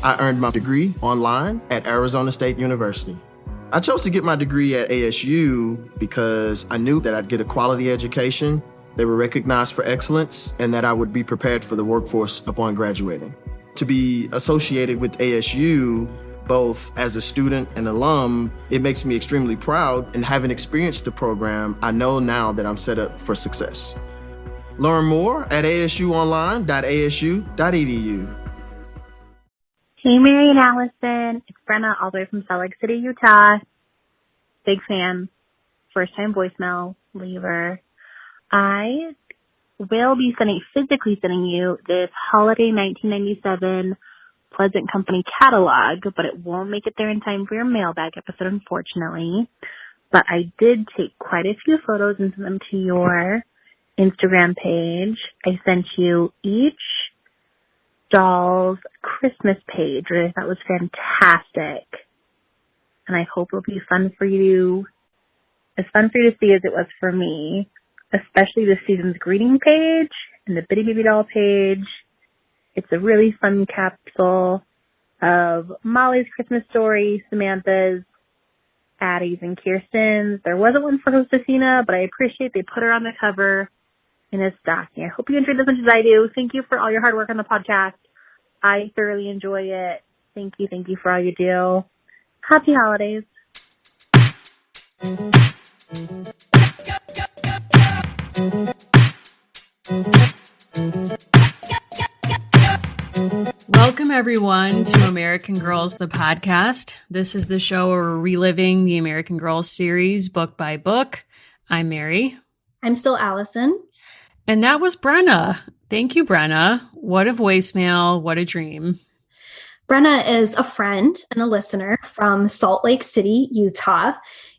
I earned my degree online at Arizona State University. I chose to get my degree at ASU because I knew that I'd get a quality education, they were recognized for excellence, and that I would be prepared for the workforce upon graduating. To be associated with ASU, both as a student and alum, it makes me extremely proud, and having experienced the program, I know now that I'm set up for success. Learn more at asuonline.asu.edu. Hey, Mary and Allison. It's Brenna all the way from Salt Lake City, Utah. Big fan. First time voicemail leaver. I will be physically sending you this holiday 1997 Pleasant Company catalog, but it won't make it there in time for your mailbag episode, unfortunately. But I did take quite a few photos and send them to your Instagram page. I sent you each doll's Christmas page, which I thought was fantastic. And I hope it'll be fun for you, as fun for you to see as it was for me, especially the season's greeting page and the Bitty Baby Doll page. It's a really fun capsule of Molly's Christmas story, Samantha's, Addie's, and Kirsten's. There wasn't one for Josefina, but I appreciate they put her on the cover in a stocking. I hope you enjoyed this as much as I do. Thank you for all your hard work on the podcast. I thoroughly enjoy it. Thank you for all you do. Happy holidays. Welcome, everyone, to American Girls, the podcast. This is the show where we're reliving the American Girls series book by book. I'm Mary. I'm still Allison. And that was Brenna. Thank you, Brenna. What a voicemail. What a dream. Brenna is a friend and a listener from Salt Lake City, Utah.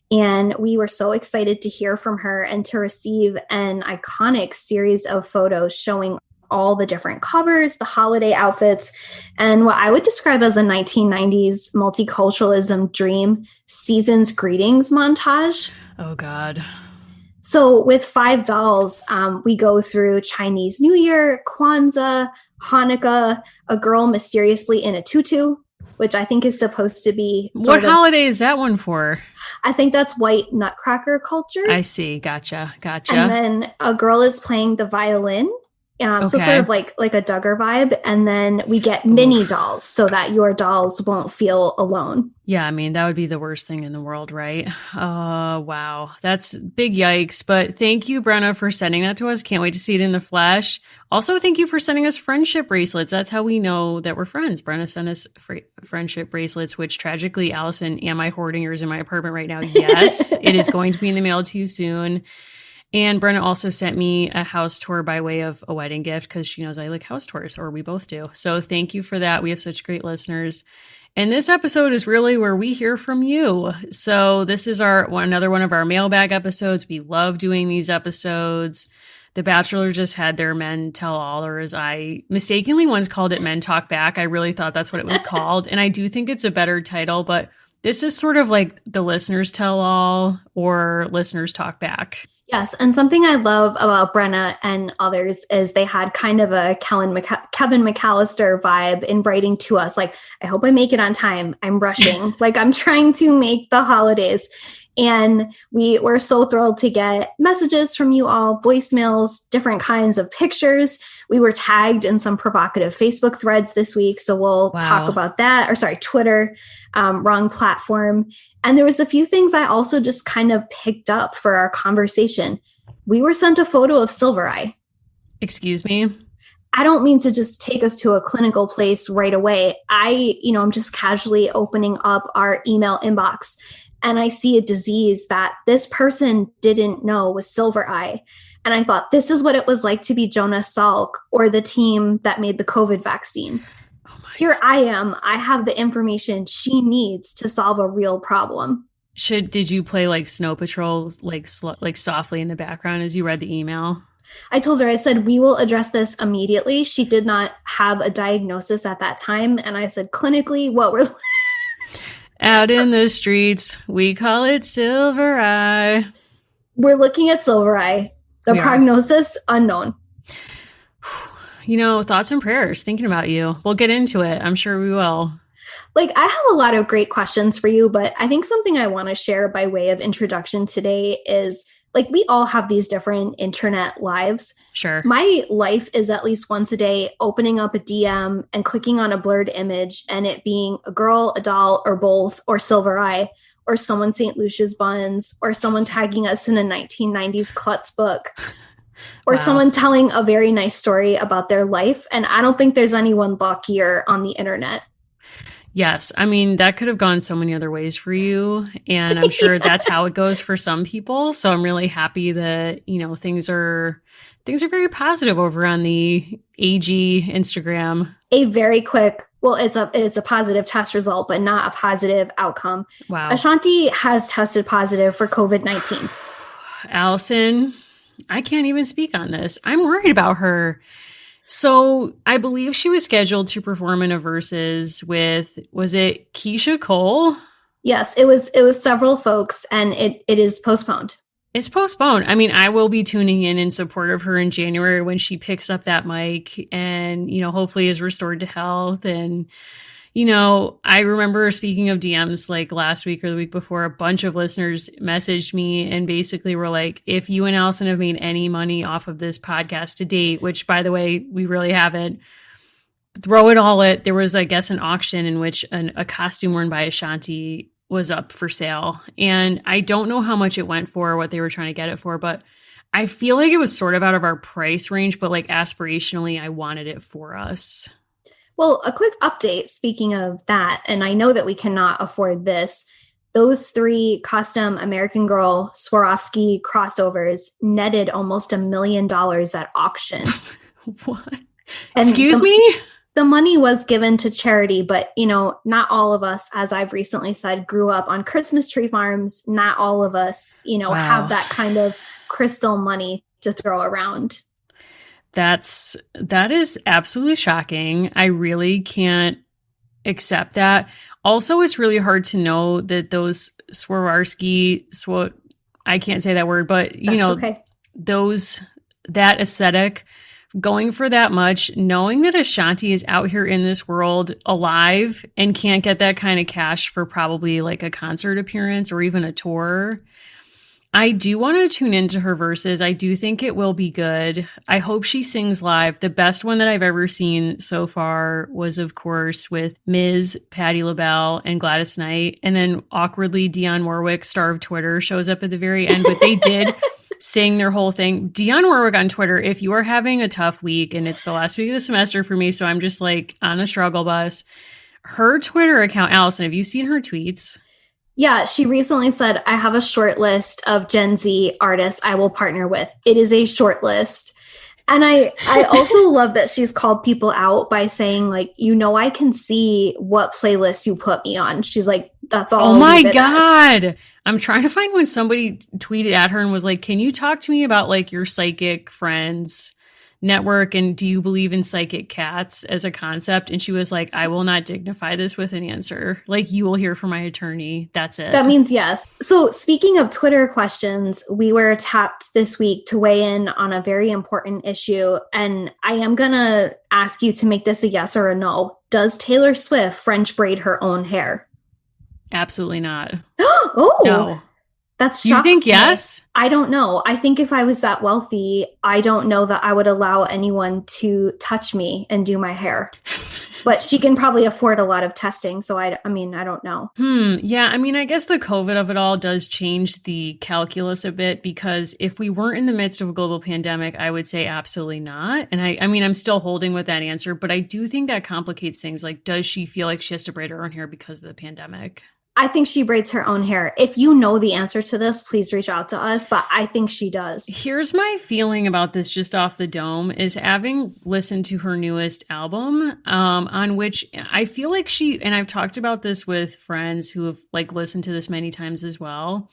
And we were so excited to hear from her and to receive an iconic series of photos showing all the different covers, the holiday outfits, and what I would describe as a 1990s multiculturalism dream season's greetings montage. Oh, God. So with 5 dolls, we go through Chinese New Year, Kwanzaa, Hanukkah, a girl mysteriously in a tutu, which I think is supposed to be what holiday is that one for? I think that's white nutcracker culture. I see. Gotcha. And then a girl is playing the violin. So sort of like a Duggar vibe. And then we get mini dolls so that your dolls won't feel alone. Yeah, I mean, that would be the worst thing in the world, right? Oh, wow. That's big yikes. But thank you, Brenna, for sending that to us. Can't wait to see it in the flesh. Also, thank you for sending us friendship bracelets. That's how we know that we're friends. Brenna sent us friendship bracelets, which tragically, Allison, am I hoarding yours in my apartment right now? Yes, it is going to be in the mail to you soon. And Brenna also sent me a house tour by way of a wedding gift because she knows I like house tours, or we both do. So thank you for that. We have such great listeners. And this episode is really where we hear from you. So this is another one of our mailbag episodes. We love doing these episodes. The Bachelor just had their Men Tell All, or as I mistakenly once called it, Men Talk Back. I really thought that's what it was called. And I do think it's a better title, but this is sort of like the Listeners Tell All or Listeners Talk Back. Yes, and something I love about Brenna and others is they had kind of a Kevin McAllister vibe in writing to us. Like, I hope I make it on time. I'm rushing. Like, I'm trying to make the holidays. And we were so thrilled to get messages from you all, voicemails, different kinds of pictures. We were tagged in some provocative Facebook threads this week. So we'll talk about that. Or sorry, Twitter, wrong platform. And there was a few things I also just kind of picked up for our conversation. We were sent a photo of Silver Eye. Excuse me? I don't mean to just take us to a clinical place right away. I'm just casually opening up our email inbox and I see a disease that this person didn't know was Silver Eye. And I thought, this is what it was like to be Jonas Salk or the team that made the COVID vaccine. Here I am. I have the information she needs to solve a real problem. Did you play like Snow Patrol, like softly in the background as you read the email? I told her, I said, we will address this immediately. She did not have a diagnosis at that time. And I said, clinically, what we're out in the streets, we call it Silver Eye. We're looking at Silver Eye. The prognosis unknown. thoughts and prayers, thinking about you. We'll get into it. I'm sure we will. Like, I have a lot of great questions for you, but I think something I want to share by way of introduction today is, like, we all have these different internet lives. Sure. My life is at least once a day opening up a DM and clicking on a blurred image and it being a girl, a doll, or both, or Silver Eye, or someone St. Lucia's buns, or someone tagging us in a 1990s Klutz book, or someone telling a very nice story about their life. And I don't think there's anyone luckier on the internet. Yes. I mean, that could have gone so many other ways for you. And I'm sure that's how it goes for some people. So I'm really happy that, things are very positive over on the AG Instagram. A very quick, well, it's a positive test result, but not a positive outcome. Wow. Ashanti has tested positive for COVID-19. Allison, I can't even speak on this. I'm worried about her. So I believe she was scheduled to perform in a Versus with, was it Keisha Cole? Yes, it was several folks, and it is postponed. It's postponed. I mean, I will be tuning in support of her in January when she picks up that mic and, hopefully is restored to health. And, I remember, speaking of DMs, like last week or the week before, a bunch of listeners messaged me and basically were like, if you and Allison have made any money off of this podcast to date, which, by the way, we really haven't, throw it all at, there was, I guess, an auction in which a costume worn by Ashanti was up for sale. And I don't know how much it went for, what they were trying to get it for, but I feel like it was sort of out of our price range, but like aspirationally, I wanted it for us. Well, a quick update, speaking of that, and I know that we cannot afford this, those 3 custom American Girl Swarovski crossovers netted almost $1 million at auction. What? And Excuse me? The money was given to charity, but, not all of us, as I've recently said, grew up on Christmas tree farms. Not all of us, Wow. have that kind of crystal money to throw around. That is absolutely shocking. I really can't accept that. Also, it's really hard to know that those Swarovski, I can't say that word, but okay. that aesthetic, going for that much, knowing that Ashanti is out here in this world alive and can't get that kind of cash for probably like a concert appearance or even a tour. I do want to tune into her verses. I do think it will be good. I hope she sings live. The best one that I've ever seen so far was, of course, with Ms. Patti LaBelle and Gladys Knight. And then awkwardly, Dionne Warwick, star of Twitter, shows up at the very end. But they did sing their whole thing. Dionne Warwick on Twitter, if you are having a tough week, and it's the last week of the semester for me, so I'm just like on a struggle bus. Her Twitter account, Allison, have you seen her tweets? Yeah, she recently said, I have a short list of Gen Z artists I will partner with. It is a short list. And I also love that she's called people out by saying, like, I can see what playlist you put me on. She's like, that's all. Oh my God. I'm trying to find when somebody tweeted at her and was like, can you talk to me about like your psychic friends network, and do you believe in psychic cats as a concept? And she was like, I will not dignify this with an answer. Like, you will hear from my attorney. That's it. That means yes. So speaking of Twitter questions, we were tapped this week to weigh in on a very important issue. And I am going to ask you to make this a yes or a no. Does Taylor Swift French braid her own hair? Absolutely not. Oh, no. That's You think yes? I don't know. I think if I was that wealthy, I don't know that I would allow anyone to touch me and do my hair. But she can probably afford a lot of testing. So I don't know. Yeah. I mean, I guess the COVID of it all does change the calculus a bit, because if we weren't in the midst of a global pandemic, I would say absolutely not. And I mean, I'm still holding with that answer, but I do think that complicates things. Like, does she feel like she has to braid her own hair because of the pandemic? I think she braids her own hair. If you know the answer to this, please reach out to us. But I think she does. Here's my feeling about this just off the dome, is having listened to her newest album, on which I feel like and I've talked about this with friends who have like listened to this many times as well.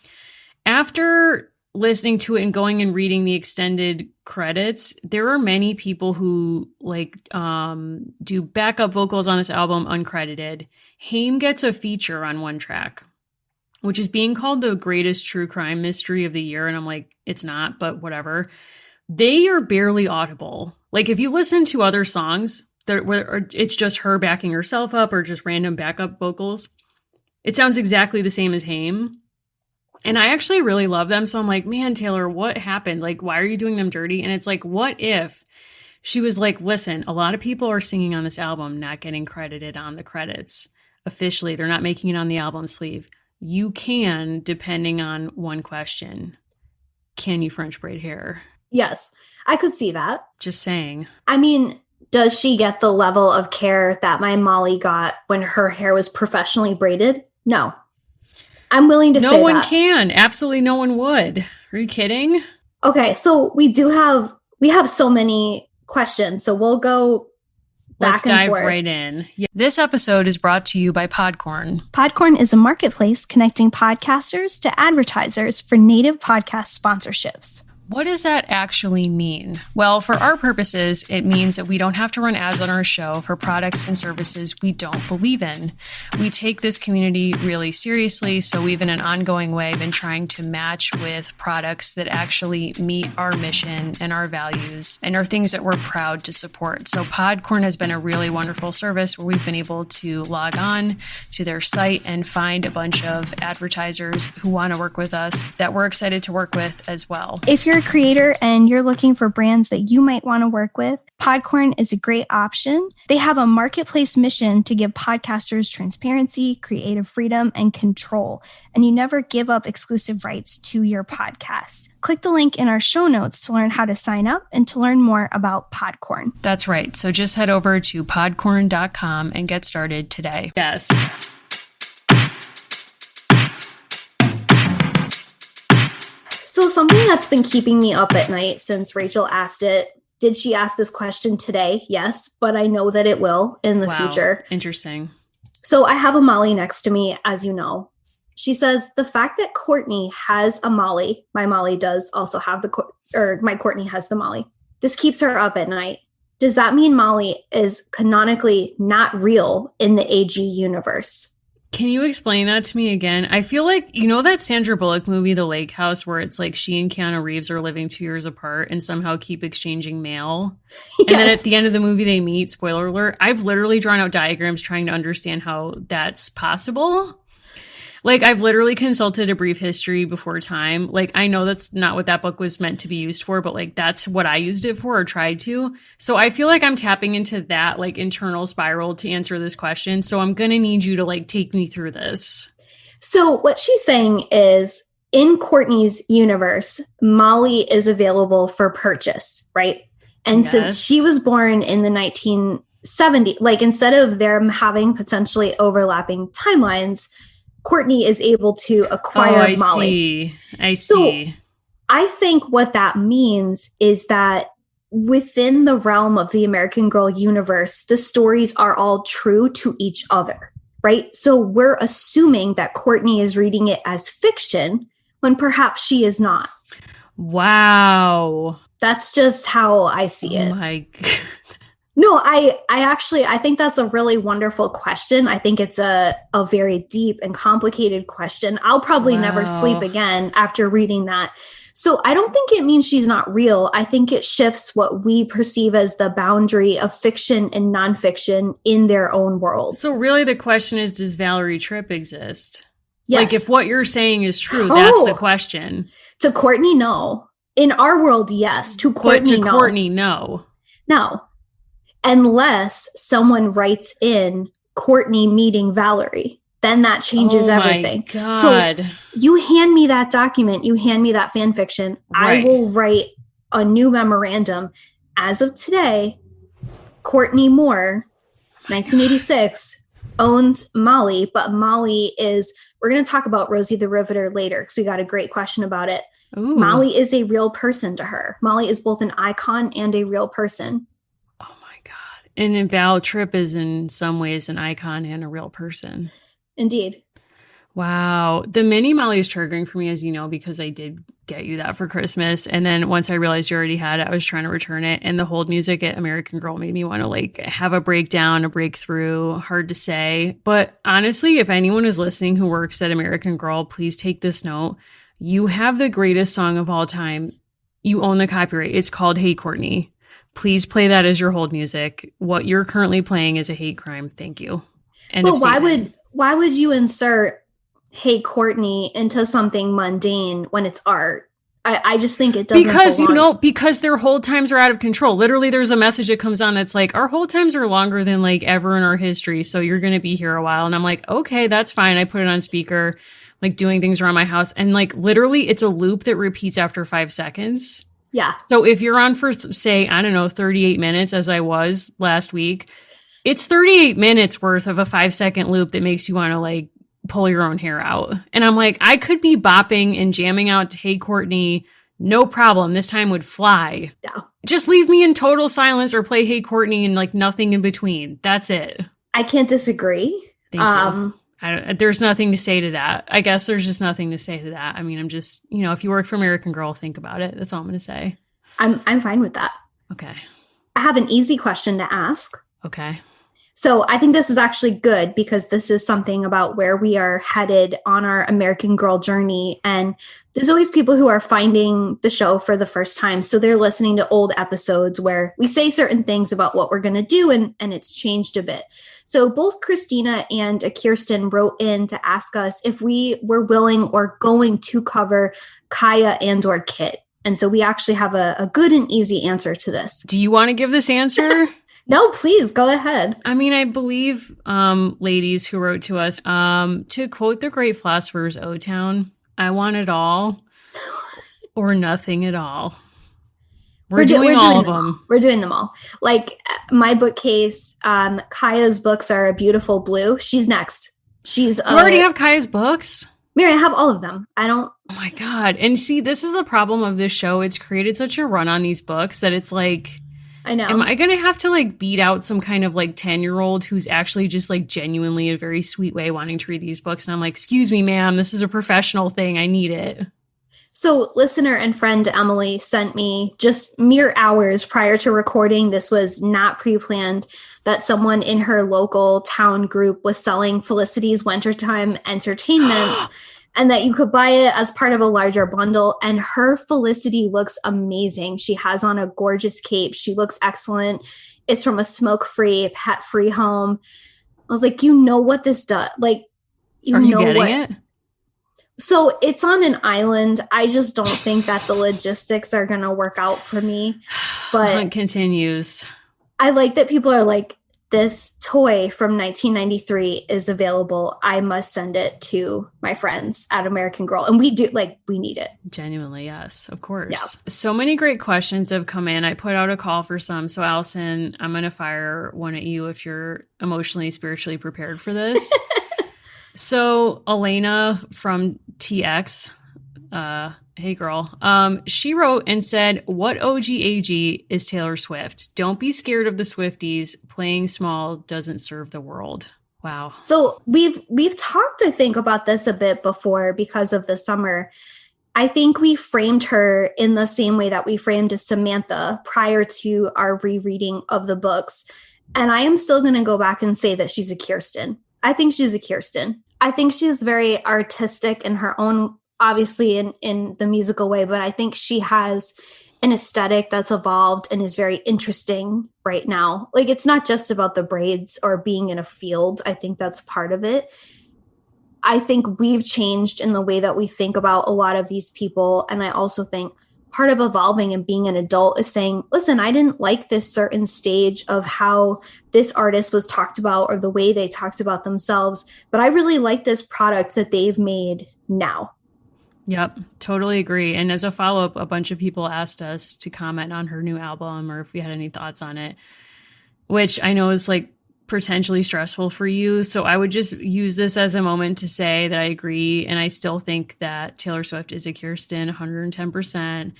After listening to it and going and reading the extended credits, there are many people who like do backup vocals on this album uncredited. Haim gets a feature on one track, which is being called the greatest true crime mystery of the year. And I'm like, it's not, but whatever. They are barely audible. Like if you listen to other songs where it's just her backing herself up or just random backup vocals, it sounds exactly the same as Haim. And I actually really love them. So I'm like, man, Taylor, what happened? Like, why are you doing them dirty? And it's like, what if she was like, listen, a lot of people are singing on this album, not getting credited on the credits officially. They're not making it on the album sleeve. You can, depending on one question, can you French braid hair? Yes, I could see that. Just saying. I mean, does she get the level of care that my Molly got when her hair was professionally braided? No. I'm willing to say that. No one can. Absolutely no one would. Are you kidding? Okay, so we have so many questions, so we'll go back Let's and dive forth. right in. This episode is brought to you by Podcorn. Podcorn is a marketplace connecting podcasters to advertisers for native podcast sponsorships. What does that actually mean? Well, for our purposes, it means that we don't have to run ads on our show for products and services we don't believe in. We take this community really seriously, so we've in an ongoing way been trying to match with products that actually meet our mission and our values and are things that we're proud to support. So Podcorn has been a really wonderful service where we've been able to log on to their site and find a bunch of advertisers who want to work with us that we're excited to work with as well. If you're a creator and you're looking for brands that you might want to work with, Podcorn is a great option. They have a marketplace mission to give podcasters transparency, creative freedom, and control, and you never give up exclusive rights to your podcast. Click the link in our show notes to learn how to sign up and to learn more about Podcorn. That's right. So just head over to podcorn.com and get started today. Yes. So something that's been keeping me up at night since Rachel asked it, did she ask this question today? Yes, but I know that it will in the future. Interesting. So I have a Molly next to me, as you know. She says, the fact that Courtney has a Molly, my Molly does also have my Courtney has the Molly. This keeps her up at night. Does that mean Molly is canonically not real in the AG universe? Can you explain that to me again? I feel like, you know that Sandra Bullock movie, The Lake House, where it's like she and Keanu Reeves are living 2 years apart and somehow keep exchanging mail? Yes. And then at the end of the movie, they meet. Spoiler alert. I've literally drawn out diagrams trying to understand how that's possible. Like, I've literally consulted A Brief History Before Time. Like, I know that's not what that book was meant to be used for, but like, that's what I used it for or tried to. So I feel like I'm tapping into that like internal spiral to answer this question. So I'm going to need you to like take me through this. So what she's saying is in Courtney's universe, Molly is available for purchase, right? And Yes. since she was born in the 1970s, like instead of them having potentially overlapping timelines, Courtney is able to acquire Molly. I see. I think what that means is that within the realm of the American Girl universe, the stories are all true to each other, right? So we're assuming that Courtney is reading it as fiction when perhaps she is not. Wow. That's just how I see it. Oh my God. No, I think that's a really wonderful question. I think it's a very deep and complicated question. I'll probably never sleep again after reading that. So I don't think it means she's not real. I think it shifts what we perceive as the boundary of fiction and nonfiction in their own world. So really the question is, does Valerie Tripp exist? Yes. Like if what you're saying is true, that's the question. To Courtney, no. In our world, yes. To Courtney, but to Courtney, no. No. Unless someone writes in Courtney meeting Valerie, then that changes everything. Oh my God. So you hand me that document, you hand me that fan fiction, Right. I will write a new memorandum. As of today, Courtney Moore, 1986, owns Molly, but Molly is, we're going to talk about Rosie the Riveter later because we got a great question about it. Ooh. Molly is a real person to her. Molly is both an icon and a real person. Oh my God. And Val Tripp is in some ways an icon and a real person. Indeed. Wow. The mini Molly is triggering for me, as you know, because I did get you that for Christmas. And then once I realized you already had it, I was trying to return it. And the hold music at American Girl made me want to like have a breakdown, a breakthrough. Hard to say. But honestly, if anyone is listening who works at American Girl, please take this note. You have the greatest song of all time. You own the copyright. It's called Hey Courtney Please play that as your hold music. What you're currently playing is a hate crime. Thank you. End But of statement. why would you insert "Hey Courtney" into something mundane when it's art? I just think it doesn't belong. Because their hold times are out of control. Literally, there's a message that comes on that's like, our hold times are longer than like ever in our history. So you're going to be here a while. And I'm like, okay, that's fine. I put it on speaker, like doing things around my house. And like literally it's a loop that repeats after 5 seconds. Yeah. So if you're on for, say, I don't know, 38 minutes as I was last week, it's 38 minutes worth of a 5-second loop that makes you want to like pull your own hair out. And I'm like, I could be bopping and jamming out to Hey Courtney, no problem. This time would fly. Yeah. Just leave me in total silence or play Hey Courtney and like nothing in between. That's it. I can't disagree. Thank you. There's nothing to say to that. I guess there's just nothing to say to that. I mean, I'm just, if you work for American Girl, think about it. That's all I'm going to say. I'm fine with that. Okay. I have an easy question to ask. Okay. So I think this is actually good because this is something about where we are headed on our American Girl journey. And there's always people who are finding the show for the first time. So they're listening to old episodes where we say certain things about what we're going to do and it's changed a bit. So both Christina and Kirsten wrote in to ask us if we were willing or going to cover Kaya and or Kit. And so we actually have a good and easy answer to this. Do you want to give this answer? No, please go ahead. I mean, I believe ladies who wrote to us, to quote the great philosophers O-Town, I want it all or nothing at all. We're doing all of them. We're doing them all. Like my bookcase, Kaya's books are a beautiful blue. She's next. You already have Kaya's books? Mary, I have all of them. I don't. Oh my God. And see, this is the problem of this show. It's created such a run on these books that it's like, I know. am I going to have to like beat out some kind of like 10-year-old who's actually just like genuinely a very sweet way wanting to read these books? And I'm like, excuse me, ma'am, this is a professional thing. I need it. So listener and friend Emily sent me just mere hours prior to recording. This was not pre-planned, that someone in her local town group was selling Felicity's Wintertime Entertainments and that you could buy it as part of a larger bundle. And her Felicity looks amazing. She has on a gorgeous cape. She looks excellent. It's from a smoke-free, pet-free home. I was like, you know what this does? Like, Are you getting it? So it's on an island. I just don't think that the logistics are going to work out for me. But it continues. I like that people are like, this toy from 1993 is available. I must send it to my friends at American Girl. And we do, like, we need it. Genuinely, yes, of course. Yeah. So many great questions have come in. I put out a call for some. So Allison, I'm going to fire one at you if you're emotionally, spiritually prepared for this. So Elena from TX, hey girl, she wrote and said, what OGAG is Taylor Swift? Don't be scared of the Swifties. Playing small doesn't serve the world. Wow. So we've talked, I think, about this a bit before because of the summer. I think we framed her in the same way that we framed Samantha prior to our rereading of the books. And I am still going to go back and say that she's a Kirsten. I think she's a Kirsten. I think she's very artistic in her own, obviously in the musical way, but I think she has an aesthetic that's evolved and is very interesting right now. Like, it's not just about the braids or being in a field. I think that's part of it. I think we've changed in the way that we think about a lot of these people. And I also think part of evolving and being an adult is saying, listen, I didn't like this certain stage of how this artist was talked about or the way they talked about themselves, but I really like this product that they've made now. Yep, totally agree. And as a follow-up, a bunch of people asked us to comment on her new album or if we had any thoughts on it, which I know is like potentially stressful for you. So I would just use this as a moment to say that I agree. And I still think that Taylor Swift is a Kirsten 110%.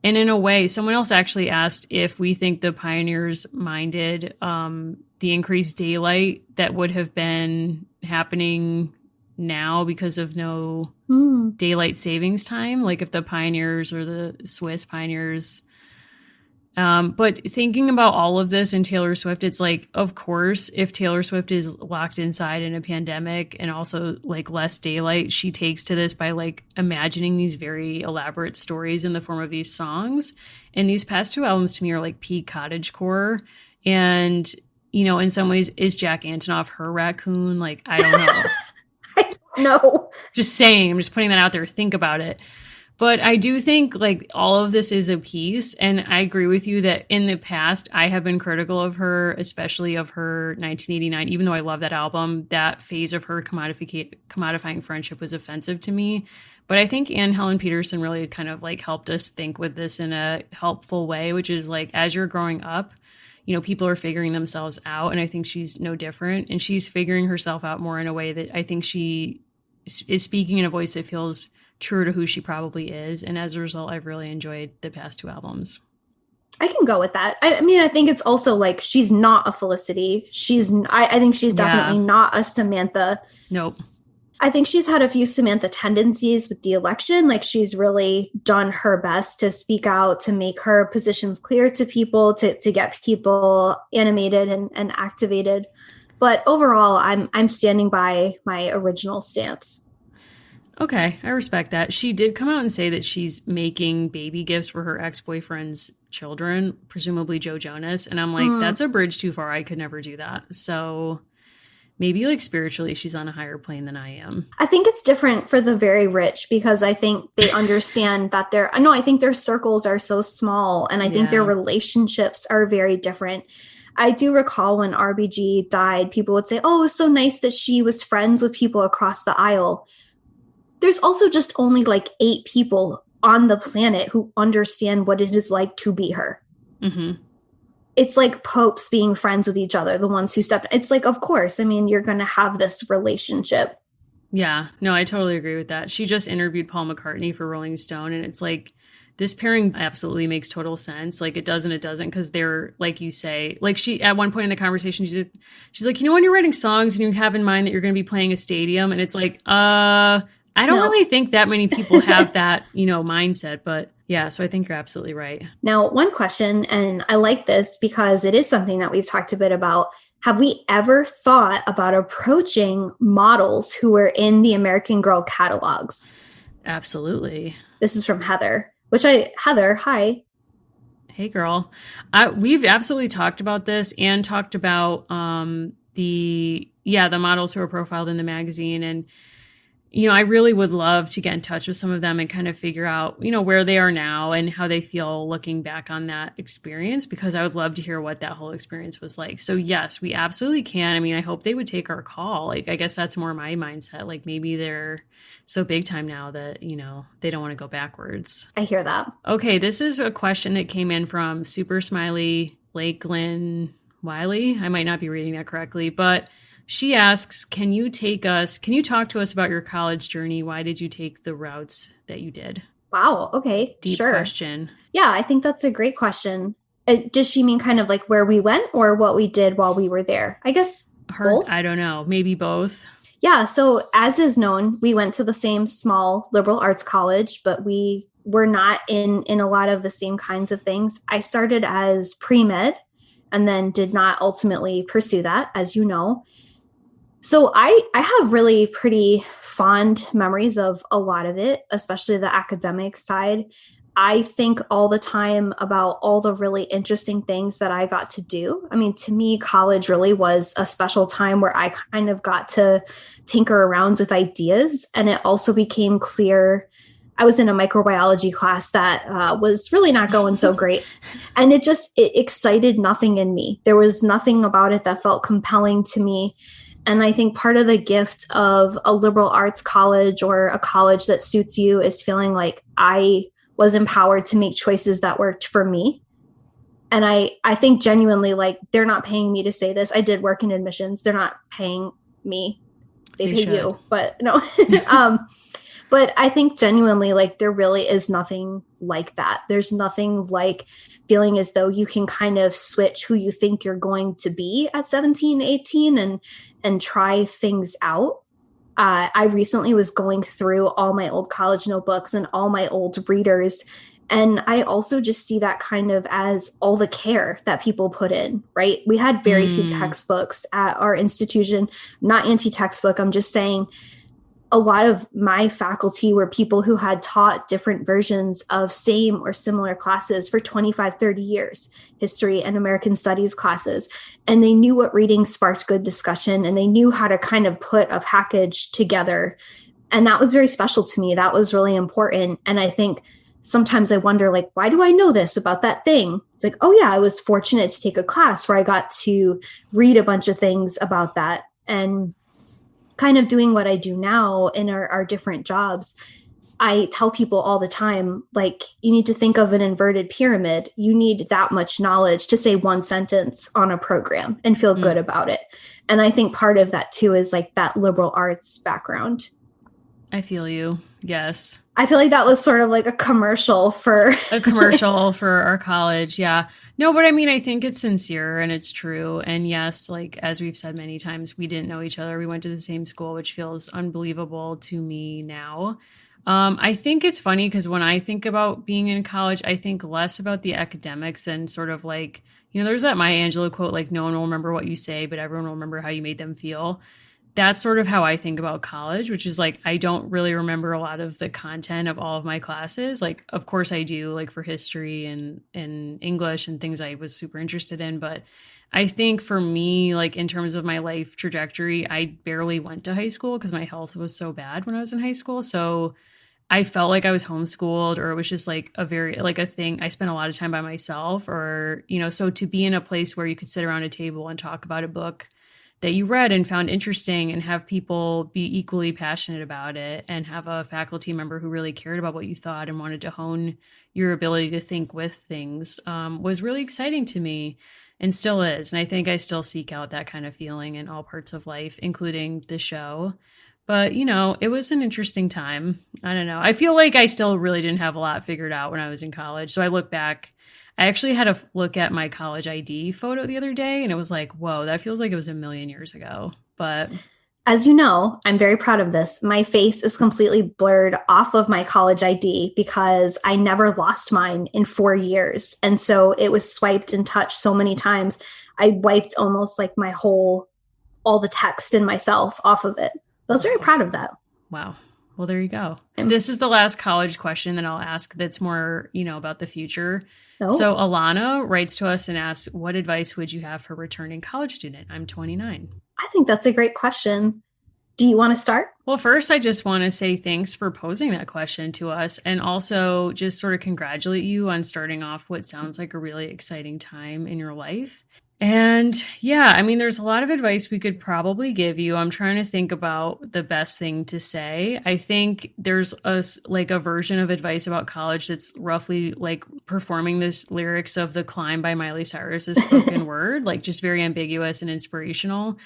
And in a way, someone else actually asked if we think the pioneers minded the increased daylight that would have been happening now because of no daylight savings time. Like if the pioneers or the Swiss pioneers But thinking about all of this and Taylor Swift, it's like, of course, if Taylor Swift is locked inside in a pandemic and also like less daylight, she takes to this by like imagining these very elaborate stories in the form of these songs. And these past two albums to me are like peak cottagecore. And, you know, in some ways, is Jack Antonoff her raccoon? Like, I don't know. I don't know. Just saying, I'm just putting that out there. Think about it. But I do think like all of this is a piece. And I agree with you that in the past, I have been critical of her, especially of her 1989, even though I love that album, that phase of her commodifying friendship was offensive to me. But I think Anne Helen Peterson really kind of like helped us think with this in a helpful way, which is like, as you're growing up, you know, people are figuring themselves out. And I think she's no different. And she's figuring herself out more in a way that I think she is speaking in a voice that feels true to who she probably is. And as a result, I've really enjoyed the past two albums. I can go with that. I mean, I think it's also like, she's not a Felicity. I think she's definitely not a Samantha. Nope. I think she's had a few Samantha tendencies with the election. Like, she's really done her best to speak out, to make her positions clear to people, to get people animated and activated. But overall, I'm standing by my original stance. Okay, I respect that. She did come out and say that she's making baby gifts for her ex-boyfriend's children, presumably Joe Jonas. And I'm like, that's a bridge too far. I could never do that. So maybe like spiritually, she's on a higher plane than I am. I think it's different for the very rich because I think they understand that I think their circles are so small and I think their relationships are very different. I do recall when RBG died, people would say, oh, it was so nice that she was friends with people across the aisle. There's also just only like 8 people on the planet who understand what it is like to be her. Mm-hmm. It's like popes being friends with each other, the ones who stepped. It's like, of course, I mean, you're going to have this relationship. Yeah, no, I totally agree with that. She just interviewed Paul McCartney for Rolling Stone. And it's like, this pairing absolutely makes total sense. Like, it doesn't, because they're, like you say, like she, at one point in the conversation, she's like, you know, when you're writing songs and you have in mind that you're going to be playing a stadium, and it's like, I don't really think that many people have that, you know, mindset, but yeah, so I think you're absolutely right. Now, one question, and I like this because it is something that we've talked a bit about. Have we ever thought about approaching models who were in the American Girl catalogs? Absolutely. This is from Heather, Heather, hi. Hey, girl. We've absolutely talked about this and talked about the models who are profiled in the magazine. And you know, I really would love to get in touch with some of them and kind of figure out, you know, where they are now and how they feel looking back on that experience, because I would love to hear what that whole experience was like. So yes, we absolutely can. I mean, I hope they would take our call. Like, I guess that's more my mindset. Like, maybe they're so big time now that, you know, they don't want to go backwards. I hear that. Okay. This is a question that came in from Super Smiley Lakeland Wiley. I might not be reading that correctly, but she asks, can you talk to us about your college journey? Why did you take the routes that you did? Wow. Okay. Deep question. Yeah, I think that's a great question. Does she mean kind of like where we went or what we did while we were there? I guess both? I don't know. Maybe both. Yeah. So as is known, we went to the same small liberal arts college, but we were not in a lot of the same kinds of things. I started as pre-med and then did not ultimately pursue that, as you know. So I have really pretty fond memories of a lot of it, especially the academic side. I think all the time about all the really interesting things that I got to do. I mean, to me, college really was a special time where I kind of got to tinker around with ideas. And it also became clear I was in a microbiology class that was really not going so great. And it excited nothing in me. There was nothing about it that felt compelling to me. And I think part of the gift of a liberal arts college or a college that suits you is feeling like I was empowered to make choices that worked for me. And I think genuinely, like, they're not paying me to say this. I did work in admissions. They're not paying me. They pay you, but no. But I think genuinely, like, there really is nothing like that. There's nothing like feeling as though you can kind of switch who you think you're going to be at 17, 18 and try things out. I recently was going through all my old college notebooks and all my old readers, And I also just see that kind of as all the care that people put in, right? We had very few textbooks at our institution, not anti-textbook. I'm just saying a lot of my faculty were people who had taught different versions of same or similar classes for 25, 30 years, history and American studies classes. And they knew what reading sparked good discussion, and they knew how to kind of put a package together. And that was very special to me. That was really important. And I think sometimes I wonder, like, why do I know this about that thing? It's like, oh yeah, I was fortunate to take a class where I got to read a bunch of things about that. And kind of doing what I do now in our different jobs, I tell people all the time, like, you need to think of an inverted pyramid. You need that much knowledge to say one sentence on a program and feel good about it. And I think part of that too is like that liberal arts background. I feel you. Yes. I feel like that was sort of like a commercial for our college. Yeah. No, but I mean, I think it's sincere and it's true. And yes, like, as we've said many times, we didn't know each other. We went to the same school, which feels unbelievable to me now. I think it's funny because when I think about being in college, I think less about the academics than sort of like, there's that Maya Angelou quote, like, no one will remember what you say, but everyone will remember how you made them feel. That's sort of how I think about college, which is like, I don't really remember a lot of the content of all of my classes. Like, of course I do, like for history and English and things I was super interested in. But I think for me, like in terms of my life trajectory, I barely went to high school because my health was so bad when I was in high school. So I felt like I was homeschooled, or it was just like a thing. I spent a lot of time by myself, or, so to be in a place where you could sit around a table and talk about a book that you read and found interesting and have people be equally passionate about it, and have a faculty member who really cared about what you thought and wanted to hone your ability to think with things, was really exciting to me, and still is. And I think I still seek out that kind of feeling in all parts of life, including the show. But, it was an interesting time. I don't know. I feel like I still really didn't have a lot figured out when I was in college. So I look back. I actually had a look at my college ID photo the other day, and it was like, whoa, that feels like it was a million years ago. But as you know, I'm very proud of this. My face is completely blurred off of my college ID because I never lost mine in 4 years. And so it was swiped and touched so many times. I wiped almost like all the text in myself off of it. I was very proud of that. Wow. Well, there you go. And this is the last college question that I'll ask that's more, about the future. Oh. So Alana writes to us and asks, what advice would you have for a returning college student? I'm 29. I think that's a great question. Do you want to start? Well, first, I just want to say thanks for posing that question to us, and also just sort of congratulate you on starting off what sounds like a really exciting time in your life. And yeah, I mean, there's a lot of advice we could probably give you. I'm trying to think about the best thing to say. I think there's a version of advice about college that's roughly like performing this lyrics of The Climb by Miley Cyrus as spoken word, like just very ambiguous and inspirational.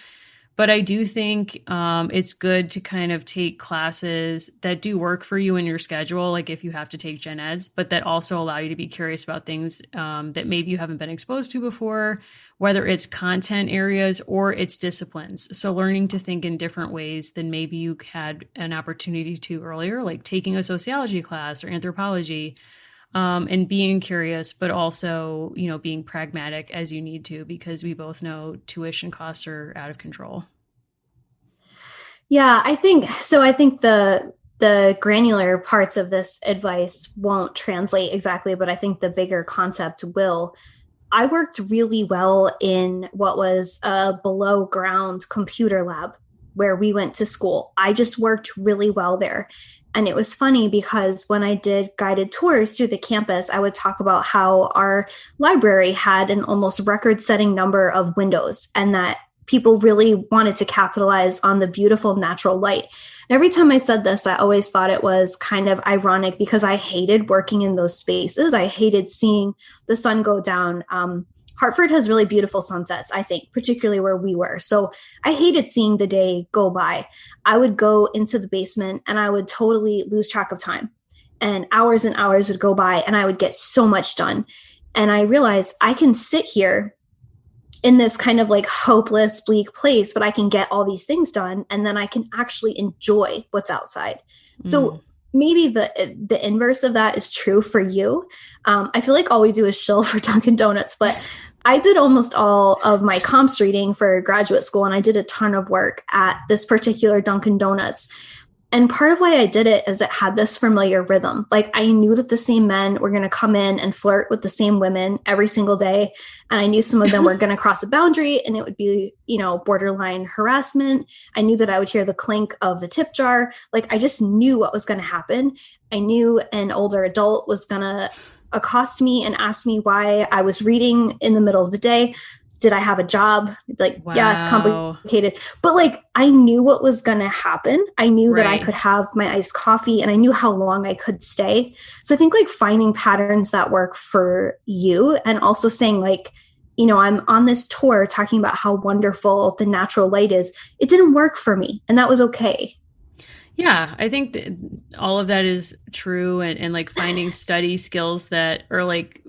But I do think it's good to kind of take classes that do work for you in your schedule, like if you have to take gen eds, but that also allow you to be curious about things that maybe you haven't been exposed to before, whether it's content areas or it's disciplines. So learning to think in different ways than maybe you had an opportunity to earlier, like taking a sociology class or anthropology, and being curious, but also, being pragmatic as you need to, because we both know tuition costs are out of control. Yeah, I think so. I think the granular parts of this advice won't translate exactly, but I think the bigger concept will. I worked really well in what was a below ground computer lab where we went to school. I just worked really well there. And it was funny because when I did guided tours through the campus, I would talk about how our library had an almost record-setting number of windows, and that people really wanted to capitalize on the beautiful natural light. Every time I said this, I always thought it was kind of ironic because I hated working in those spaces. I hated seeing the sun go down. Hartford has really beautiful sunsets, I think, particularly where we were. So I hated seeing the day go by. I would go into the basement and I would totally lose track of time. And hours would go by and I would get so much done. And I realized I can sit here in this kind of like hopeless, bleak place, but I can get all these things done. And then I can actually enjoy what's outside. So maybe the inverse of that is true for you. I feel like all we do is shill for Dunkin' Donuts, but I did almost all of my comps reading for graduate school, and I did a ton of work at this particular Dunkin' Donuts. And part of why I did it is it had this familiar rhythm. Like I knew that the same men were going to come in and flirt with the same women every single day. And I knew some of them were going to cross a boundary and it would be, borderline harassment. I knew that I would hear the clink of the tip jar. Like I just knew what was going to happen. I knew an older adult was going to accost me and ask me why I was reading in the middle of the day. Did I have a job? Like, wow. Yeah, it's complicated. But like, I knew what was going to happen. I knew that I could have my iced coffee and I knew how long I could stay. So I think like finding patterns that work for you and also saying like, I'm on this tour talking about how wonderful the natural light is. It didn't work for me. And that was okay. Yeah, I think that all of that is true. And like finding study skills that are like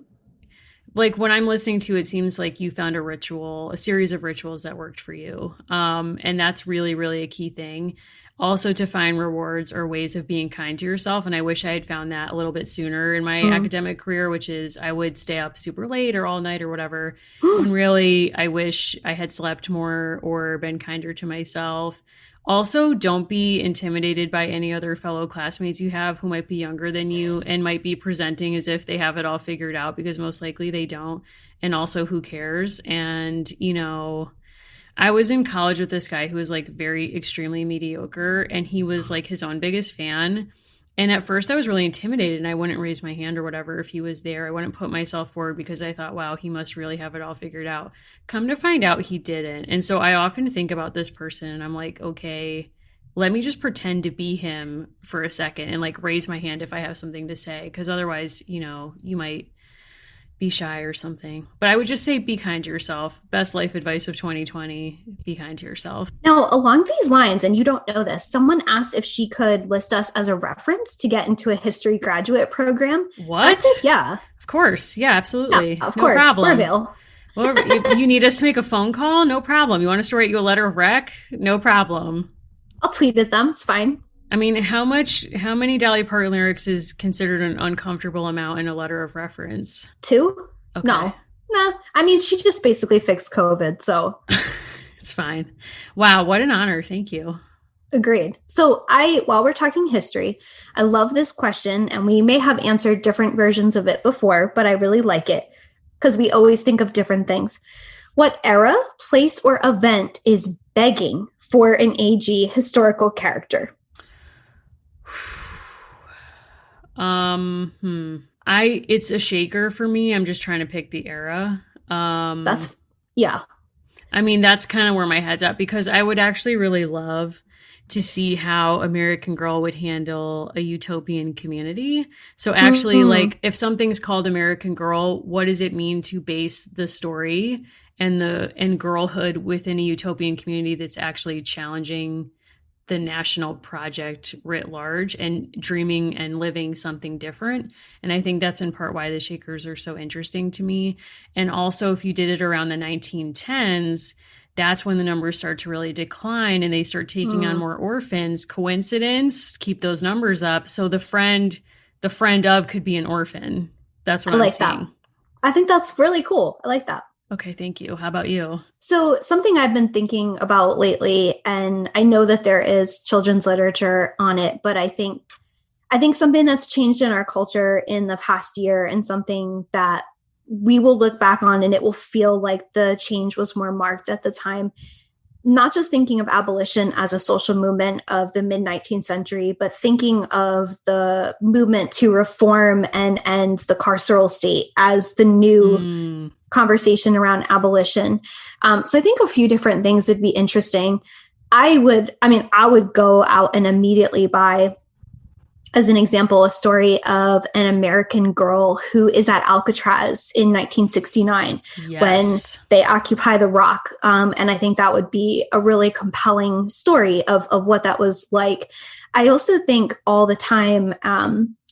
when I'm listening to it, seems like you found a series of rituals that worked for you. And that's really, really a key thing. Also to find rewards or ways of being kind to yourself. And I wish I had found that a little bit sooner in my academic career, which is I would stay up super late or all night or whatever. And really, I wish I had slept more or been kinder to myself. Also, don't be intimidated by any other fellow classmates you have who might be younger than you and might be presenting as if they have it all figured out, because most likely they don't. And also, who cares? And, I was in college with this guy who was like very extremely mediocre, and he was like his own biggest fan. And at first I was really intimidated and I wouldn't raise my hand or whatever if he was there. I wouldn't put myself forward because I thought, wow, he must really have it all figured out. Come to find out he didn't. And so I often think about this person and I'm like, okay, let me just pretend to be him for a second and like raise my hand if I have something to say. Because otherwise, you might be shy or something. But I would just say be kind to yourself. Best life advice of 2020, be kind to yourself. Now, along these lines, and you don't know this, someone asked if she could list us as a reference to get into a history graduate program. What? I said, yeah. Of course. Yeah, absolutely. Yeah, of course. We're available. Well, you need us to make a phone call? No problem. You want us to write you a letter of rec? No problem. I'll tweet at them. It's fine. I mean, how many Dolly Parton lyrics is considered an uncomfortable amount in a letter of reference? 2? Okay. No. Nah. I mean, she just basically fixed COVID, so. It's fine. Wow, what an honor. Thank you. Agreed. So while we're talking history, I love this question, and we may have answered different versions of it before, but I really like it because we always think of different things. What era, place, or event is begging for an AG historical character? It's a shaker for me. I'm just trying to pick the era. Yeah. I mean, that's kind of where my head's at, because I would actually really love to see how American Girl would handle a utopian community. So actually, like, if something's called American Girl, what does it mean to base the story and girlhood within a utopian community that's actually challenging the national project writ large and dreaming and living something different? And I think that's in part why the Shakers are so interesting to me. And also, if you did it around the 1910s, that's when the numbers start to really decline and they start taking on more orphans. Coincidence? Keep those numbers up. So the friend of could be an orphan. That's what I'm seeing. That. I think that's really cool. I like that. Okay, thank you. How about you? So something I've been thinking about lately, and I know that there is children's literature on it, but I think something that's changed in our culture in the past year, and something that we will look back on and it will feel like the change was more marked at the time, not just thinking of abolition as a social movement of the mid-19th century, but thinking of the movement to reform and end the carceral state as the new conversation around abolition. So I think a few different things would be interesting. I would go out and immediately buy, as an example, a story of an American girl who is at Alcatraz in 1969 when they occupy the Rock. And I think that would be a really compelling story of what that was like. I also think all the time,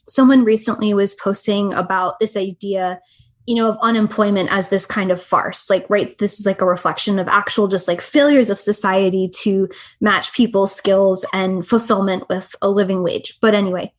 someone recently was posting about this idea, of unemployment as this kind of farce, this is like a reflection of actual just like failures of society to match people's skills and fulfillment with a living wage. But anyway,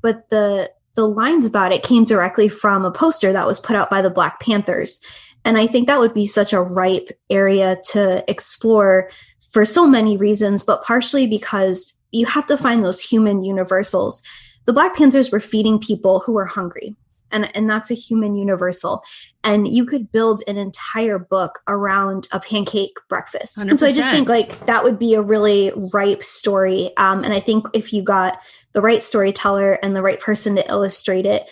but the lines about it came directly from a poster that was put out by the Black Panthers. And I think that would be such a ripe area to explore for so many reasons, but partially because you have to find those human universals. The Black Panthers were feeding people who were hungry, and that's a human universal. And you could build an entire book around a pancake breakfast. 100%. And so I just think like that would be a really ripe story. And I think if you got the right storyteller and the right person to illustrate it,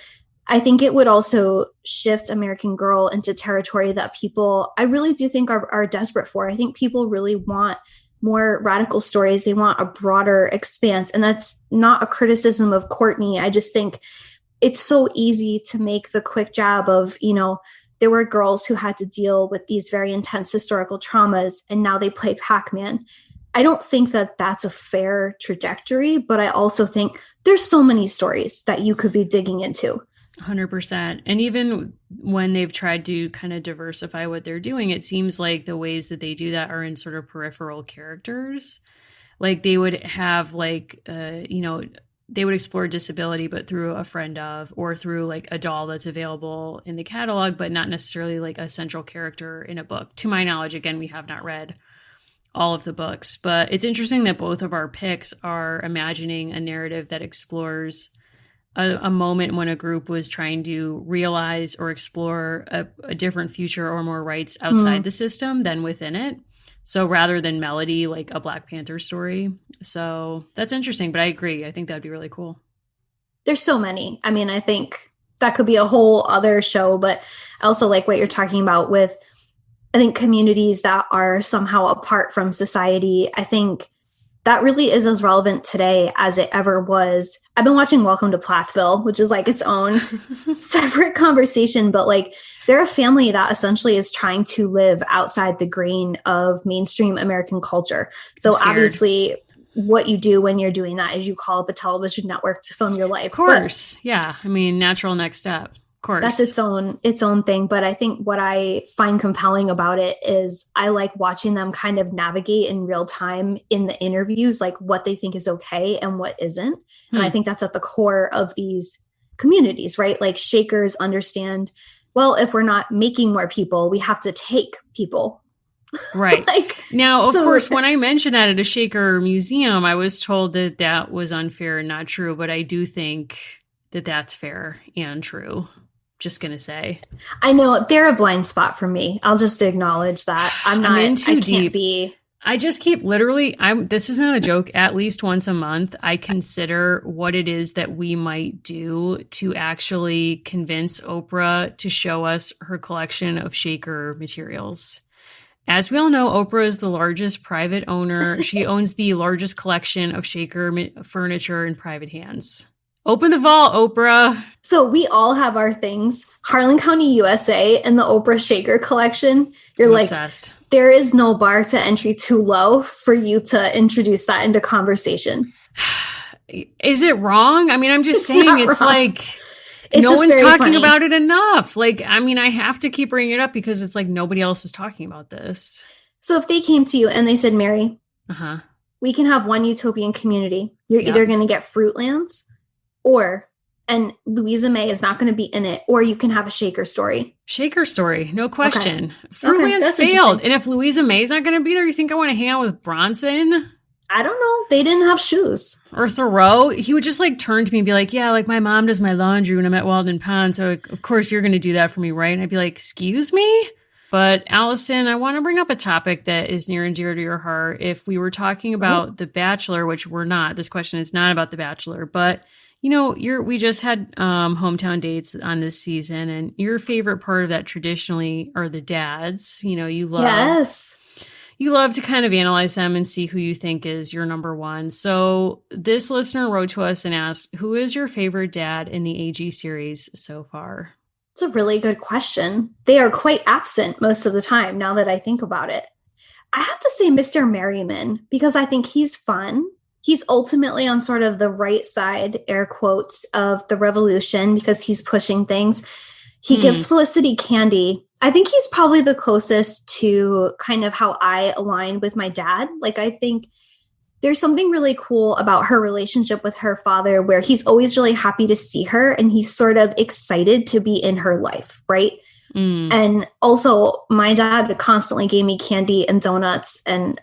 I think it would also shift American Girl into territory that people, I really do think are desperate for. I think people really want more radical stories. They want a broader expanse. And that's not a criticism of Courtney. I just think it's so easy to make the quick jab of, there were girls who had to deal with these very intense historical traumas, and now they play Pac-Man. I don't think that that's a fair trajectory, but I also think there's so many stories that you could be digging into. 100%. And even when they've tried to kind of diversify what they're doing, it seems like the ways that they do that are in sort of peripheral characters. Like they would have they would explore disability, but through a friend of, or through like a doll that's available in the catalog, but not necessarily like a central character in a book. To my knowledge, again, we have not read all of the books, but it's interesting that both of our picks are imagining a narrative that explores a moment when a group was trying to realize or explore a different future or more rights outside the system than within it. So rather than melody, like a Black Panther story. So that's interesting, but I agree. I think that'd be really cool. There's so many. I mean, I think that could be a whole other show, but I also like what you're talking about with, I think, communities that are somehow apart from society. I think that really is as relevant today as it ever was. I've been watching Welcome to Plathville, which is like its own separate conversation, but like they're a family that essentially is trying to live outside the grain of mainstream American culture. So obviously what you do when you're doing that is you call up a television network to film your life. Of course. But yeah. I mean, natural next step. Course. That's its own thing. But I think what I find compelling about it is I like watching them kind of navigate in real time in the interviews, like what they think is okay and what isn't. And I think that's at the core of these communities, right? Like Shakers understand, well, if we're not making more people, we have to take people. Right. Now, of course, when I mentioned that at a Shaker museum, I was told that that was unfair and not true. But I do think that that's fair and true. Just gonna say, I know they're a blind spot for me. I'll just acknowledge that. I'm in too deep. I just keep literally, this is not a joke, at least once a month, I consider what it is that we might do to actually convince Oprah to show us her collection of Shaker materials. As we all know, Oprah is the largest private owner. She owns the largest collection of Shaker furniture in private hands. Open the vault, Oprah. So we all have our things. Harlan County, USA, and the Oprah Shaker collection. You're I'm like, obsessed. There is no bar to entry too low for you to introduce that into conversation. Is it wrong? I mean, I'm just saying it's wrong. Like, it's no one's talking funny. about it enough. Like, I mean, I have to keep bringing it up because it's like nobody else is talking about this. So if they came to you and they said, Mary, we can have one utopian community. You're either going to get Fruitlands and Louisa May is not going to be in it, or you can have a Shaker story. Shaker story, no question. Okay. Fruitlands failed. And if Louisa May's not going to be there, you think I want to hang out with Bronson? I don't know. They didn't have shoes. Or Thoreau. He would just like turn to me and be like, yeah, like my mom does my laundry when I'm at Walden Pond. So of course you're going to do that for me, right? And I'd be like, excuse me? But Allison, I want to bring up a topic that is near and dear to your heart. If we were talking about The Bachelor, which we're not, this question is not about The Bachelor, but you know, we just had hometown dates on this season, and your favorite part of that traditionally are the dads. You know, you love to kind of analyze them and see who you think is your number one. So this listener wrote to us and asked, who is your favorite dad in the AG series so far? It's a really good question. They are quite absent most of the time, now that I think about it. I have to say Mr. Merriman, because I think he's fun. He's ultimately on sort of the right side, air quotes, of the revolution because he's pushing things. He gives Felicity candy. I think he's probably the closest to kind of how I align with my dad. Like, I think There's something really cool about her relationship with her father where he's always really happy to see her and he's sort of excited to be in her life, right? And also my dad constantly gave me candy and donuts and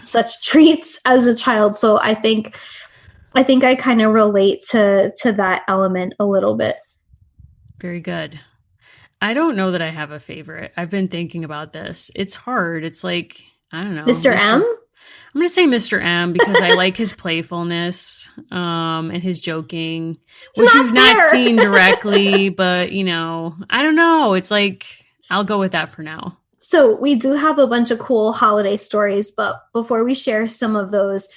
such treats as a child. So I think I kind of relate to that element a little bit. Very good. I don't know that I have a favorite. I've been thinking about this. It's hard. It's like, I don't know. Mr. M? I'm going to say Mr. M because I like his playfulness and his joking, which you've not seen directly, but you know, I don't know. It's like, I'll go with that for now. So we do have a bunch of cool holiday stories, but before we share some of those,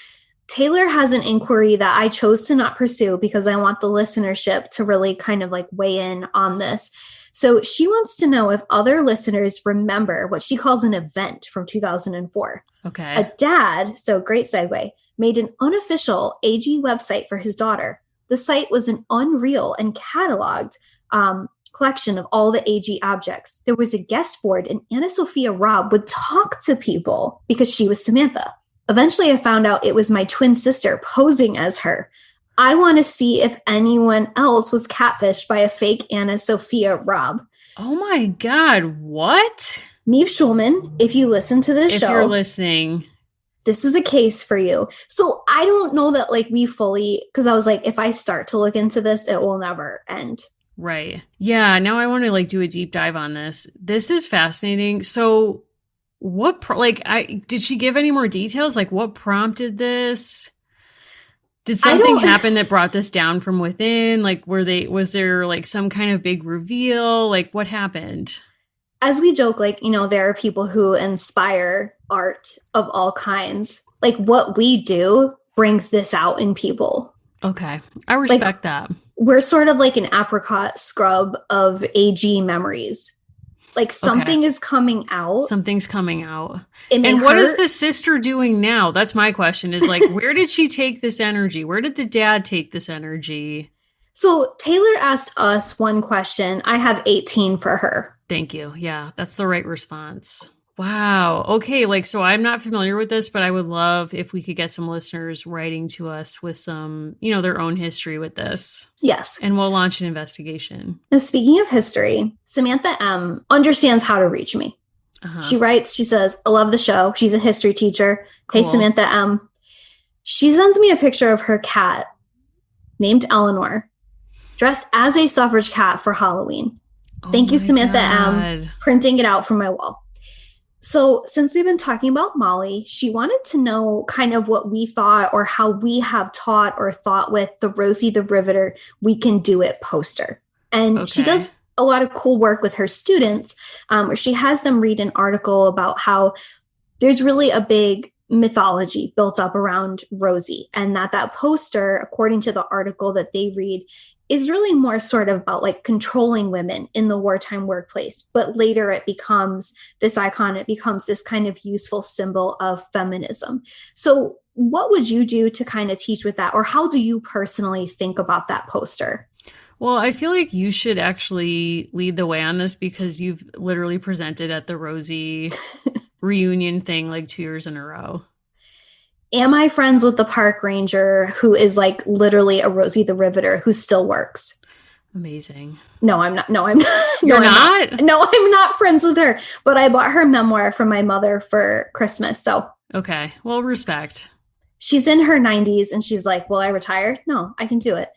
Taylor has an inquiry that I chose to not pursue because I want the listenership to really kind of like weigh in on this. So she wants to know if other listeners remember what she calls an event from 2004. Okay. A dad, so great segue, made an unofficial AG website for his daughter. The site was an unreal and cataloged collection of all the AG objects. There was a guest board and Anna Sophia Robb would talk to people because she was Samantha. Eventually I found out it was my twin sister posing as her. I want to see if anyone else was catfished by a fake Anna Sophia Robb. Oh my God. What? Neve Schulman, if you listen to this show. If you're listening. This is a case for you. So I don't know that like we fully, because I was like, if I start to look into this, it will never end. Right. Yeah. Now I want to like do a deep dive on this. This is fascinating. So what, did she give any more details? Like what prompted this? Did something happen that brought this down from within? Like, was there like some kind of big reveal? Like what happened? As we joke, like, you know, there are people who inspire art of all kinds. Like what we do brings this out in people. Okay. I respect that. We're sort of like an apricot scrub of AG memories. Like something is coming out. Something's coming out. And what is the sister doing now? That's my question is like, where did she take this energy? Where did the dad take this energy? So Taylor asked us one question. I have 18 for her. Thank you. Yeah, that's the right response. Wow. Okay. Like, so I'm not familiar with this, but I would love if we could get some listeners writing to us with some, you know, their own history with this. Yes. And we'll launch an investigation. Now, speaking of history, Samantha M understands how to reach me. She writes, she says, I love the show. She's a history teacher. Cool. Hey, Samantha M. She sends me a picture of her cat named Eleanor, dressed as a suffrage cat for Halloween. Thank you, Samantha M, printing it out from my wall. So since we've been talking about Molly, she wanted to know kind of what we thought or how we have taught or thought with the Rosie the Riveter We Can Do It poster. And she does a lot of cool work with her students where she has them read an article about how there's really a big mythology built up around Rosie and that poster, according to the article that they read, is really more sort of about like controlling women in the wartime workplace. But later it becomes this icon. It becomes this kind of useful symbol of feminism. So what would you do to kind of teach with that? Or how do you personally think about that poster? Well, I feel like you should actually lead the way on this because you've literally presented at the Rosie reunion thing like 2 years in a row. Am I friends with the park ranger who is like literally a Rosie the Riveter who still works? Amazing. No, I'm not. No, I'm not. You're not? No, I'm not friends with her. But I bought her memoir from my mother for Christmas. So. Okay. Well, respect. She's in her 90s and she's like, will I retire? No, I can do it.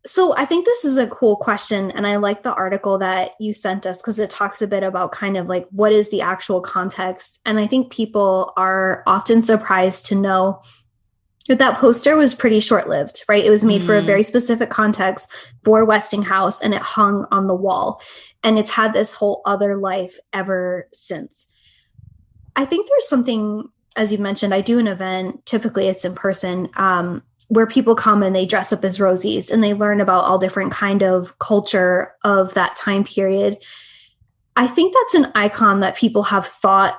So I think this is a cool question. And I like the article that you sent us because it talks a bit about kind of like what is the actual context. And I think people are often surprised to know that that poster was pretty short-lived, right? It was made for a very specific context for Westinghouse and it hung on the wall. And it's had this whole other life ever since. I think there's something, as you mentioned, I do an event, typically it's in person, where people come and they dress up as Rosies and they learn about all different kind of culture of that time period. I think that's an icon that people have thought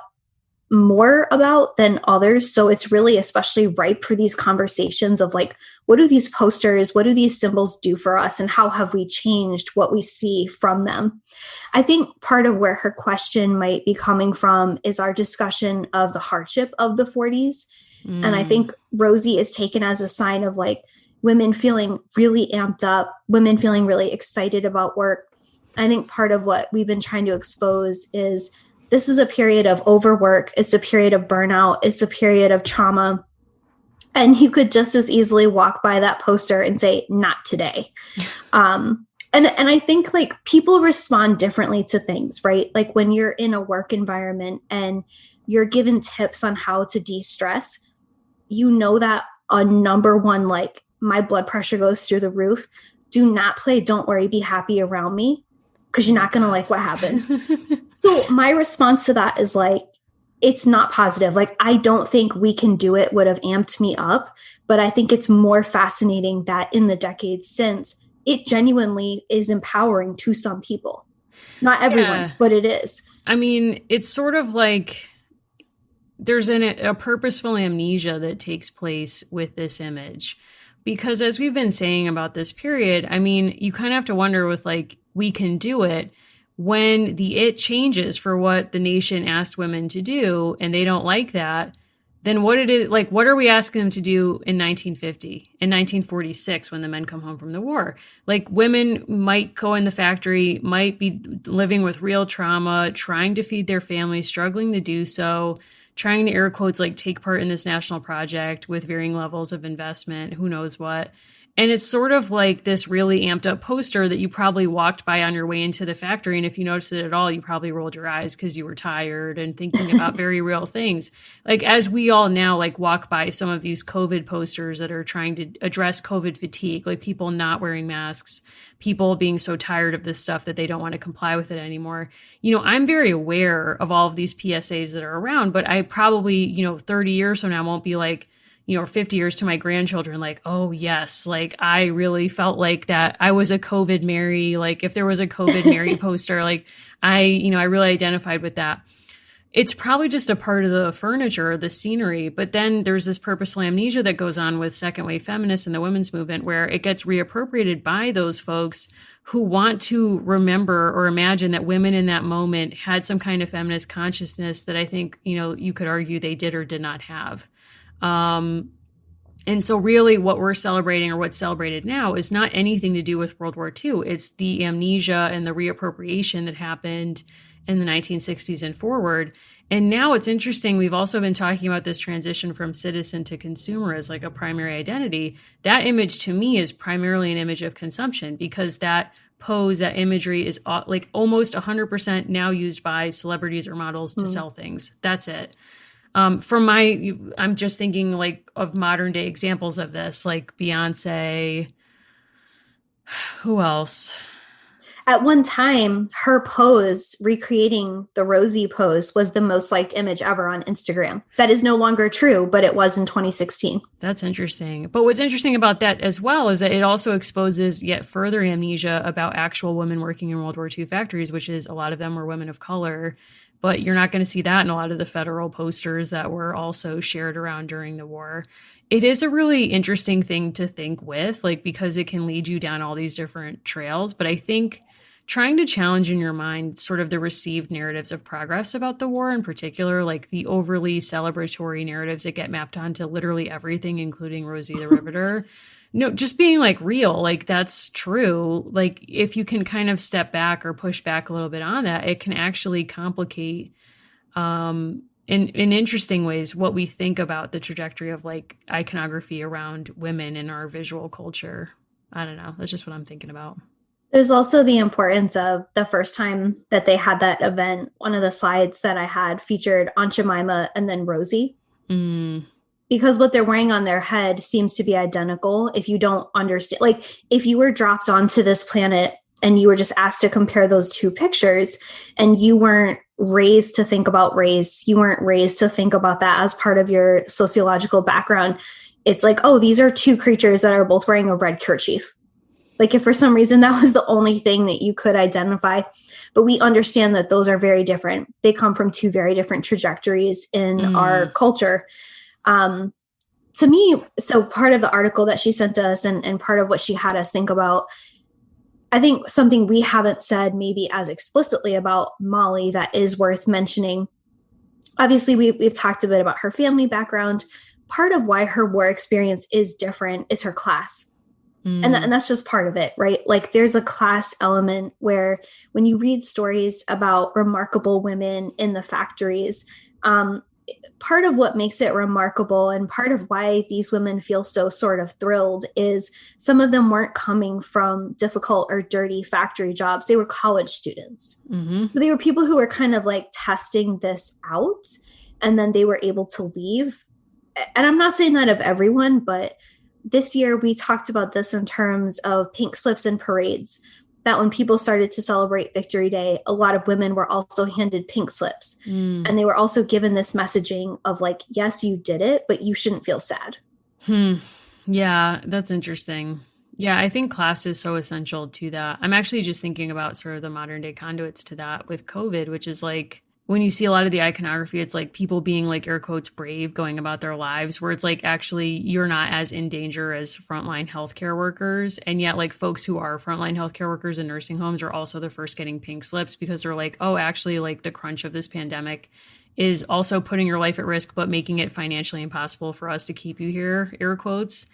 more about than others. So it's really especially ripe for these conversations of like, what do these posters, what do these symbols do for us? And how have we changed what we see from them? I think part of where her question might be coming from is our discussion of the hardship of the 40s. And I think Rosie is taken as a sign of like women feeling really amped up, women feeling really excited about work. I think part of what we've been trying to expose is this is a period of overwork. It's a period of burnout. It's a period of trauma. And you could just as easily walk by that poster and say, not today. And I think like people respond differently to things, right? Like when you're in a work environment and you're given tips on how to de-stress, you know that a number one, like my blood pressure goes through the roof. Do not play Don't Worry, Be Happy around me, because you're not going to like what happens. So my response to that is like, it's not positive. Like, I don't think We Can Do It would have amped me up, but I think it's more fascinating that in the decades since, it genuinely is empowering to some people. Not everyone, but it is. I mean, it's sort of like there's a purposeful amnesia that takes place with this image. Because as we've been saying about this period, I mean, you kind of have to wonder with like, We Can Do It, when the it changes for what the nation asked women to do and they don't like that, then what are we asking them to do in 1950, in 1946, when the men come home from the war? Like women might go in the factory, might be living with real trauma, trying to feed their family, struggling to do so, trying to air quotes, like take part in this national project with varying levels of investment, who knows what. And it's sort of like this really amped up poster that you probably walked by on your way into the factory. And if you noticed it at all, you probably rolled your eyes because you were tired and thinking about very real things. Like as we all now like walk by some of these COVID posters that are trying to address COVID fatigue, like people not wearing masks, people being so tired of this stuff that they don't want to comply with it anymore. You know, I'm very aware of all of these PSAs that are around, but I probably, 30 years from now won't be like, 50 years to my grandchildren, like, oh yes, like I really felt like that I was a COVID Mary. Like if there was a COVID Mary poster, like I really identified with that. It's probably just a part of the furniture, the scenery. But then there's this purposeful amnesia that goes on with second wave feminists and the women's movement, where it gets reappropriated by those folks who want to remember or imagine that women in that moment had some kind of feminist consciousness that I think, you could argue they did or did not have. And so really what we're celebrating, or what's celebrated now, is not anything to do with World War II. It's the amnesia and the reappropriation that happened in the 1960s and forward. And now it's interesting. We've also been talking about this transition from citizen to consumer as like a primary identity. That image to me is primarily an image of consumption, because that pose, that imagery is like almost 100% now used by celebrities or models to sell things. That's it. I'm just thinking like of modern day examples of this, like Beyonce. Who else? At one time, her pose, recreating the Rosie pose, was the most liked image ever on Instagram. That is no longer true, but it was in 2016. That's interesting. But what's interesting about that as well is that it also exposes yet further amnesia about actual women working in World War II factories, which is a lot of them were women of color. But you're not going to see that in a lot of the federal posters that were also shared around during the war. It is a really interesting thing to think with, like, because it can lead you down all these different trails. But I think trying to challenge in your mind sort of the received narratives of progress about the war in particular, like the overly celebratory narratives that get mapped onto literally everything, including Rosie the Riveter. No, just being like real, like that's true. Like if you can kind of step back or push back a little bit on that, it can actually complicate in interesting ways what we think about the trajectory of like iconography around women in our visual culture. I don't know. That's just what I'm thinking about. There's also the importance of the first time that they had that event. One of the slides that I had featured Aunt Jemima and then Rosie. Because what they're wearing on their head seems to be identical. If you don't understand, like if you were dropped onto this planet and you were just asked to compare those two pictures and you weren't raised to think about race, you weren't raised to think about that as part of your sociological background, it's like, oh, these are two creatures that are both wearing a red kerchief. Like if for some reason that was the only thing that you could identify, but we understand that those are very different. They come from two very different trajectories in our culture. To me, so part of the article that she sent us and part of what she had us think about, I think something we haven't said maybe as explicitly about Molly that is worth mentioning. Obviously, we've talked a bit about her family background, part of why her war experience is different is her class. And that's just part of it, right? Like there's a class element where when you read stories about remarkable women in the factories, part of what makes it remarkable and part of why these women feel so sort of thrilled is some of them weren't coming from difficult or dirty factory jobs. They were college students. So they were people who were kind of like testing this out, and then they were able to leave. And I'm not saying that of everyone, but this year we talked about this in terms of pink slips and parades, that when people started to celebrate Victory Day, a lot of women were also handed pink slips. And they were also given this messaging of like, yes, you did it, but you shouldn't feel sad. Yeah, that's interesting. Yeah, I think class is so essential to that. I'm actually just thinking about sort of the modern day conduits to that with COVID, which is like, when you see a lot of the iconography, it's like people being like air quotes brave, going about their lives, where it's like actually you're not as in danger as frontline healthcare workers. And yet like folks who are frontline healthcare workers in nursing homes are also the first getting pink slips because they're like, oh, actually like the crunch of this pandemic is also putting your life at risk, but making it financially impossible for us to keep you here, air quotes.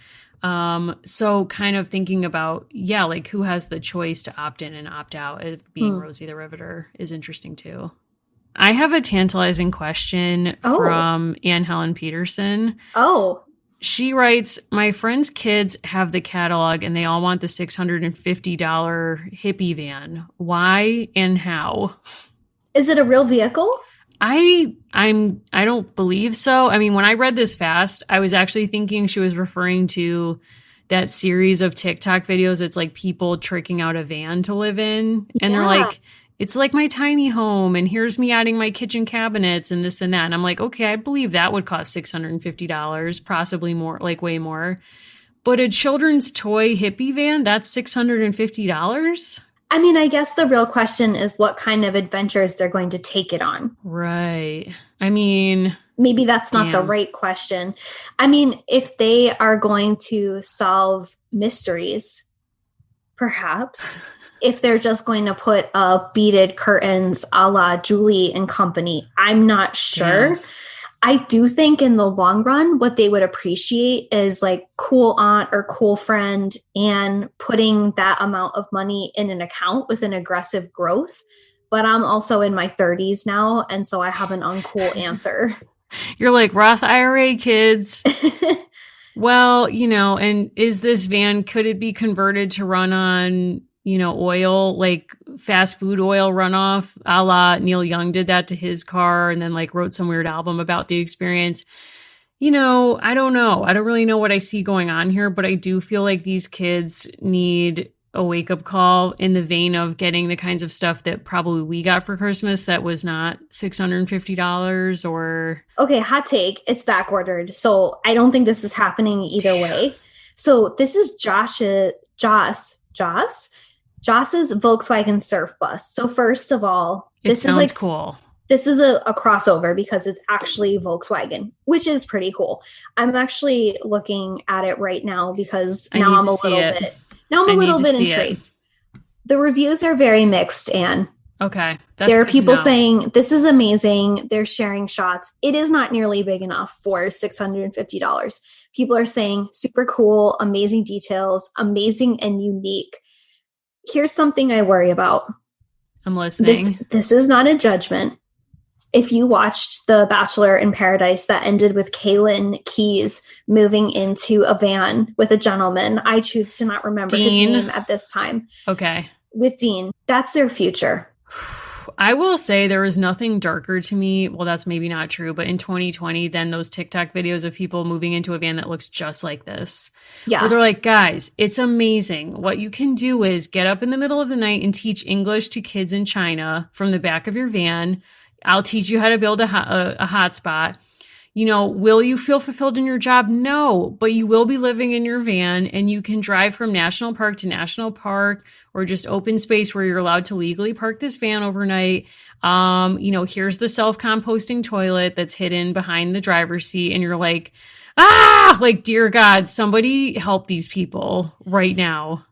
So kind of thinking about, yeah, like who has the choice to opt in and opt out of being Rosie the Riveter is interesting too. I have a tantalizing question from Anne Helen Peterson. She writes, my friend's kids have the catalog and they all want the $650 hippie van. Why and how? Is it a real vehicle? I don't believe so. I mean, when I read this fast, I was actually thinking she was referring to that series of TikTok videos. It's like people tricking out a van to live in. And they're like, it's like my tiny home, and here's me adding my kitchen cabinets and this and that. And I'm like, okay, I believe that would cost $650, possibly more, like way more. But a children's toy hippie van, that's $650? I mean, I guess the real question is what kind of adventures they're going to take it on. Right. I mean, maybe that's not the right question. I mean, if they are going to solve mysteries, perhaps. If they're just going to put beaded curtains a la Julie and Company, I'm not sure. I do think in the long run, what they would appreciate is like cool aunt or cool friend and putting that amount of money in an account with an aggressive growth. But I'm also in my 30s now, and so I have an uncool answer. You're like, Roth IRA, kids. Well, you know, and is this van, could it be converted to run on, you know, oil, like fast food oil runoff, a la Neil Young did that to his car and then like wrote some weird album about the experience? You know, I don't know. I don't really know what I see going on here, but I do feel like these kids need a wake up call in the vein of getting the kinds of stuff that probably we got for Christmas that was not $650 or. Okay, hot take. It's back ordered. So I don't think this is happening either way. So this is Joss's Volkswagen Surf Bus. So first of all, this is like cool. This is a crossover because it's actually Volkswagen, which is pretty cool. I'm actually looking at it right now because now I'm a little bit intrigued. The reviews are very mixed, Anne. Okay. There are people saying this is amazing. They're sharing shots. It is not nearly big enough for $650. People are saying super cool, amazing details, amazing and unique. Here's something I worry about. I'm listening. This is not a judgment. If you watched The Bachelor in Paradise that ended with Kaylin Keys moving into a van with a gentleman, I choose to not remember his name at this time. Okay. With Dean, that's their future. I will say there is nothing darker to me. Well, that's maybe not true, but in 2020, than those TikTok videos of people moving into a van that looks just like this. Yeah. Where they're like, guys, it's amazing. What you can do is get up in the middle of the night and teach English to kids in China from the back of your van. I'll teach you how to build a hotspot. You know, will you feel fulfilled in your job? No, but you will be living in your van and you can drive from national park to national park or just open space where you're allowed to legally park this van overnight. You know, here's the self-composting toilet that's hidden behind the driver's seat. And you're like, like, dear God, somebody help these people right now.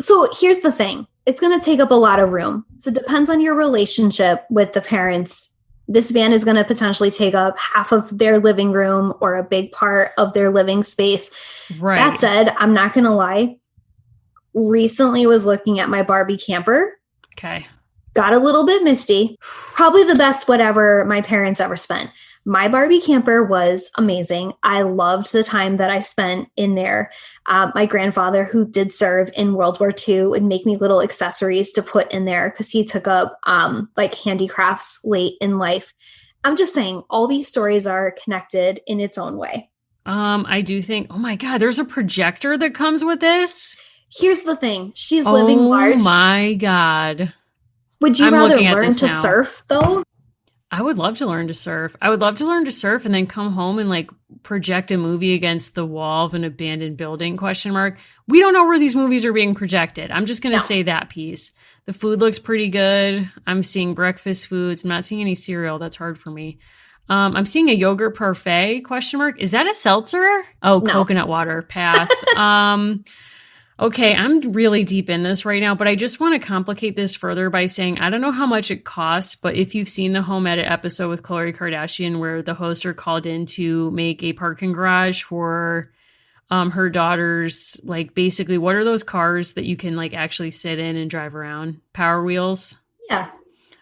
So here's the thing. It's going to take up a lot of room. So it depends on your relationship with the parents This van is going to potentially take up half of their living room or a big part of their living space. Right. That said, I'm not going to lie. Recently was looking at my Barbie camper. Okay. Got a little bit misty. Probably the best whatever my parents ever spent. My Barbie camper was amazing. I loved the time that I spent in there. My grandfather, who did serve in World War II, would make me little accessories to put in there because he took up like handicrafts late in life. I'm just saying all these stories are connected in its own way. I do think, oh my God, there's a projector that comes with this. Here's the thing. She's living large. Oh my God. Would you I'm rather looking at learn this to now. surf though? I would love to learn to surf. I would love to learn to surf and then come home and like project a movie against the wall of an abandoned building, ? We don't know where these movies are being projected. I'm just going to say that piece. The food looks pretty good. I'm seeing breakfast foods. I'm not seeing any cereal. That's hard for me. I'm seeing a yogurt parfait ? Is that a seltzer? Oh, No. Coconut water. Pass. Okay, I'm really deep in this right now, but I just want to complicate this further by saying I don't know how much it costs, but if you've seen the Home Edit episode with Khloe Kardashian where the hosts are called in to make a parking garage for her daughter's, like basically what are those cars that you can like actually sit in and drive around? Power Wheels? Yeah.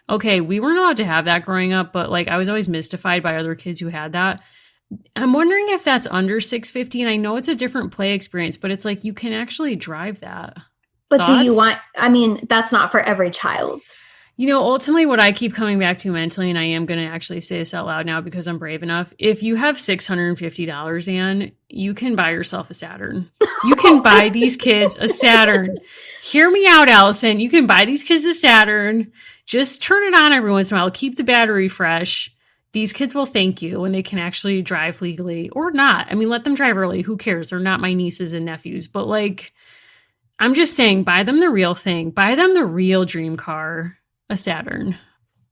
Okay, we weren't allowed to have that growing up, but like I was always mystified by other kids who had that. I'm wondering if that's under $650, and I know it's a different play experience, but it's like you can actually drive that. But do you Thoughts? want, I mean, that's not for every child. You know, ultimately what I keep coming back to mentally, and I am going to actually say this out loud now because I'm brave enough. If you have $650, Anne, you can buy yourself a Saturn. You can buy these kids a Saturn. Hear me out, Allison. You can buy these kids a Saturn. Just turn it on every once in a while. Keep the battery fresh. These kids will thank you when they can actually drive legally or not. I mean, let them drive early. Who cares? They're not my nieces and nephews. But like, I'm just saying, buy them the real thing. Buy them the real dream car, a Saturn.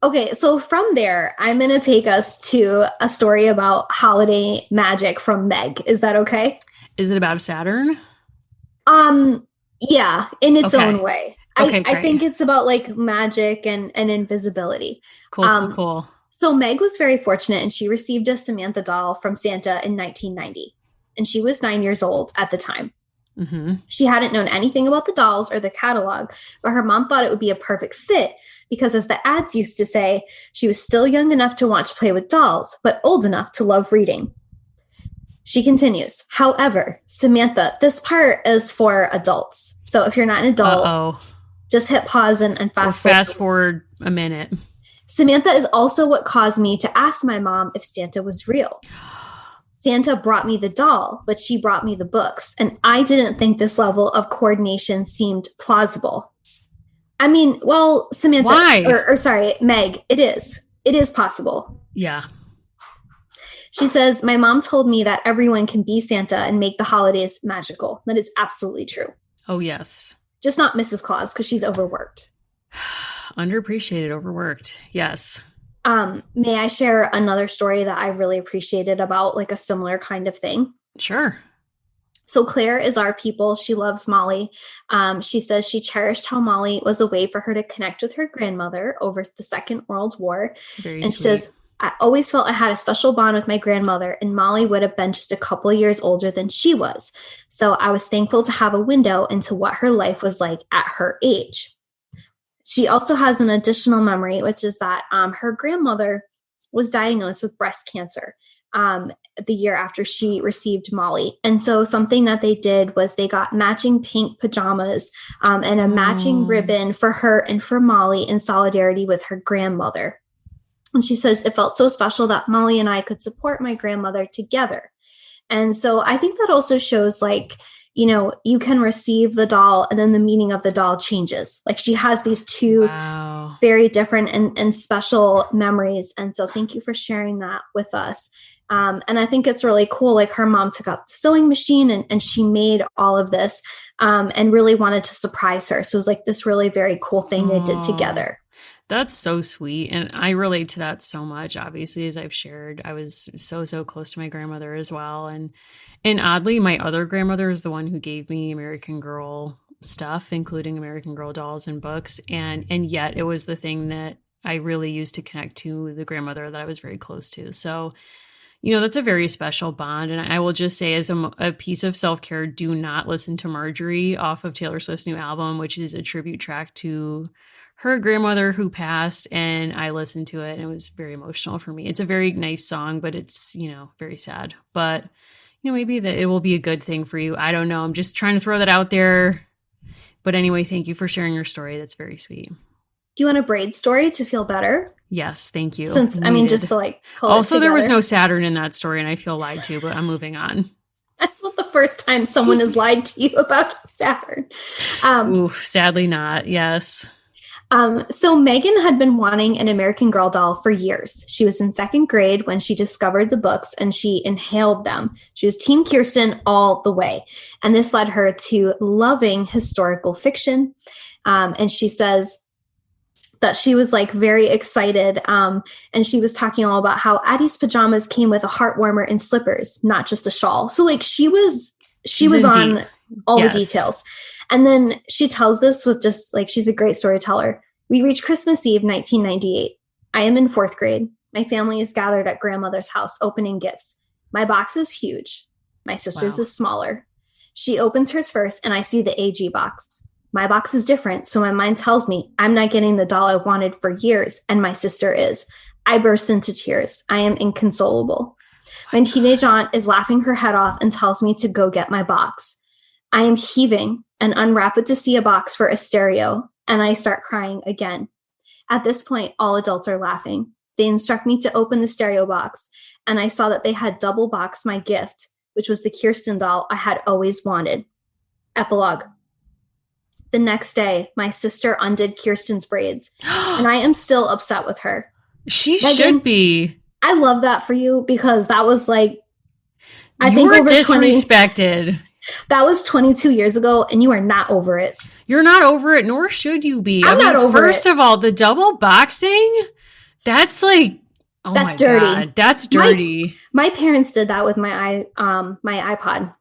Okay, so from there, I'm going to take us to a story about holiday magic from Meg. Is that okay? Is it about a Saturn? Yeah, in its Okay. own way. Okay, I great. think it's about like magic and invisibility. Cool. So Meg was very fortunate and she received a Samantha doll from Santa in 1990. And she was 9 years old at the time. Mm-hmm. She hadn't known anything about the dolls or the catalog, but her mom thought it would be a perfect fit because, as the ads used to say, she was still young enough to want to play with dolls, but old enough to love reading. She continues, however, Samantha, this part is for adults. So if you're not an adult, just hit pause and fast forward a minute. Samantha is also what caused me to ask my mom if Santa was real. Santa brought me the doll, but she brought me the books. And I didn't think this level of coordination seemed plausible. I mean, well, Samantha, Why? or sorry, Meg, it is. It is possible. Yeah. She says, my mom told me that everyone can be Santa and make the holidays magical. That is absolutely true. Oh, yes. Just not Mrs. Claus because she's overworked. Underappreciated, overworked. Yes. May I share another story that I really appreciated about like a similar kind of thing? Sure. So Claire is our people. She loves Molly. She says she cherished how Molly was a way for her to connect with her grandmother over the Second World War. Very And sweet. she says, I always felt I had a special bond with my grandmother, and Molly would have been just a couple of years older than she was. So I was thankful to have a window into what her life was like at her age. She also has an additional memory, which is that her grandmother was diagnosed with breast cancer the year after she received Molly. And so something that they did was they got matching pink pajamas and a matching ribbon for her and for Molly in solidarity with her grandmother. And she says it felt so special that Molly and I could support my grandmother together. And so I think that also shows like, you know, you can receive the doll and then the meaning of the doll changes. Like she has these two very different and special memories. And so thank you for sharing that with us. And I think it's really cool. Like her mom took out the sewing machine and she made all of this and really wanted to surprise her. So it was like this really very cool thing they did together. That's so sweet. And I relate to that so much. Obviously, as I've shared, I was so close to my grandmother as well. And oddly, my other grandmother is the one who gave me American Girl stuff, including American Girl dolls and books. And yet it was the thing that I really used to connect to the grandmother that I was very close to. So, that's a very special bond. And I will just say, as a piece of self-care, do not listen to Marjorie off of Taylor Swift's new album, which is a tribute track to her grandmother who passed. And I listened to it and it was very emotional for me. It's a very nice song, but it's, very sad. But, maybe that it will be a good thing for you. I don't know. I'm just trying to throw that out there. But anyway, thank you for sharing your story. That's very sweet. Do you want a braid story to feel better? Yes, thank you. Since, just to like also, there was no Saturn in that story and I feel lied to, but I'm moving on. That's not the first time someone has lied to you about Saturn. Sadly not. Yes. So Megan had been wanting an American Girl doll for years. She was in second grade when she discovered the books and she inhaled them. She was Team Kirsten all the way. And this led her to loving historical fiction. And she says that she was like very excited. And she was talking all about how Addie's pajamas came with a heart warmer and slippers, not just a shawl. So like she was on all the details. And then she tells this with just like, she's a great storyteller. We reach Christmas Eve, 1998. I am in fourth grade. My family is gathered at grandmother's house opening gifts. My box is huge. My sister's is smaller. She opens hers first and I see the AG box. My box is different. So my mind tells me I'm not getting the doll I wanted for years. And my sister is. I burst into tears. I am inconsolable. My teenage aunt is laughing her head off and tells me to go get my box. I am heaving and unwrap it to see a box for a stereo, and I start crying again. At this point, all adults are laughing. They instruct me to open the stereo box, and I saw that they had double boxed my gift, which was the Kirsten doll I had always wanted. Epilogue. The next day, my sister undid Kirsten's braids, and I am still upset with her. She should be. I love that for you because that was like, I think over disrespected. That was 22 years ago, and you are not over it. You're not over it, nor should you be. I'm not over it. First of all, the double boxing, that's like, that's dirty. God, that's dirty. My parents did that with my iPod.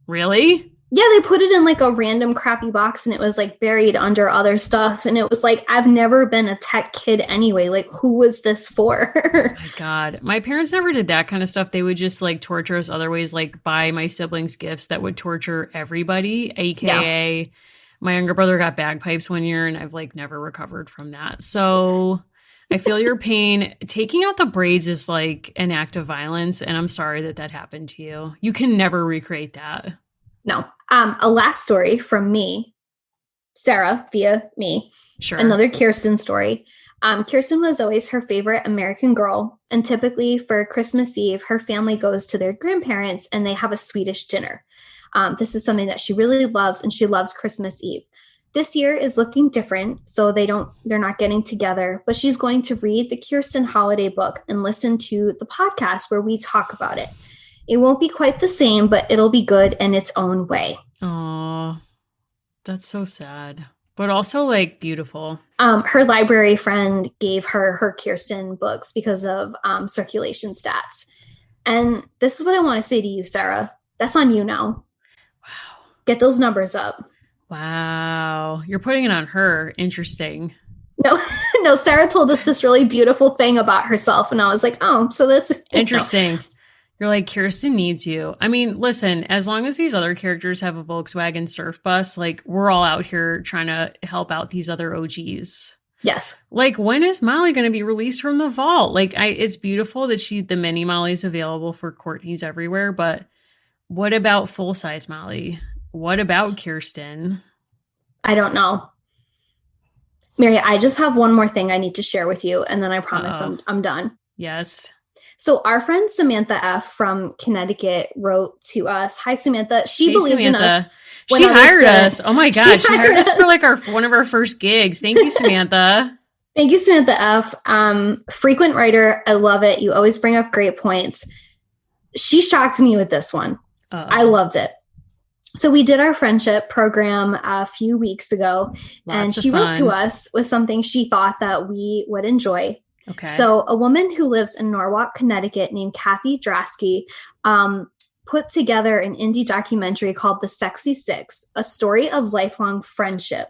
Really? Yeah, they put it in like a random crappy box and it was like buried under other stuff. And it was like, I've never been a tech kid anyway. Like, who was this for? Oh my God. My parents never did that kind of stuff. They would just like torture us other ways, like buy my siblings gifts that would torture everybody, AKA my younger brother got bagpipes one year and I've like never recovered from that. So I feel your pain. Taking out the braids is like an act of violence. And I'm sorry that that happened to you. You can never recreate that. No. A last story from me, Sarah, via me. Sure. Another Kirsten story. Kirsten was always her favorite American Girl. And typically for Christmas Eve, her family goes to their grandparents and they have a Swedish dinner. This is something that she really loves, and she loves Christmas Eve. This year is looking different, so they're not getting together, but she's going to read the Kirsten holiday book and listen to the podcast where we talk about it. It won't be quite the same, but it'll be good in its own way. Oh, that's so sad, but also like beautiful. Her library friend gave her Kirsten books because of circulation stats. And this is what I want to say to you, Sarah. That's on you now. Wow. Get those numbers up. Wow. You're putting it on her. Interesting. No, Sarah told us this really beautiful thing about herself. And I was like, oh, so that's interesting. You're like, Kirsten needs you. I mean, listen, as long as these other characters have a Volkswagen surf bus, like we're all out here trying to help out these other OGs. Yes. Like, when is Molly going to be released from the vault? Like, it's beautiful that the mini Molly's available for Courtney's everywhere, but what about full-size Molly? What about Kirsten? I don't know. Mary, I just have one more thing I need to share with you, and then I promise I'm done. Yes. So our friend Samantha F. from Connecticut wrote to us. Hi, Samantha. She believed in us. She hired us. Oh my God. She hired us for like one of our first gigs. Thank you, Samantha. Thank you, Samantha F. Frequent writer. I love it. You always bring up great points. She shocked me with this one. I loved it. So we did our friendship program a few weeks ago, and she wrote to us with something she thought that we would enjoy. Okay. So a woman who lives in Norwalk, Connecticut named Kathy Drasky put together an indie documentary called The Sexy Six, a story of lifelong friendship.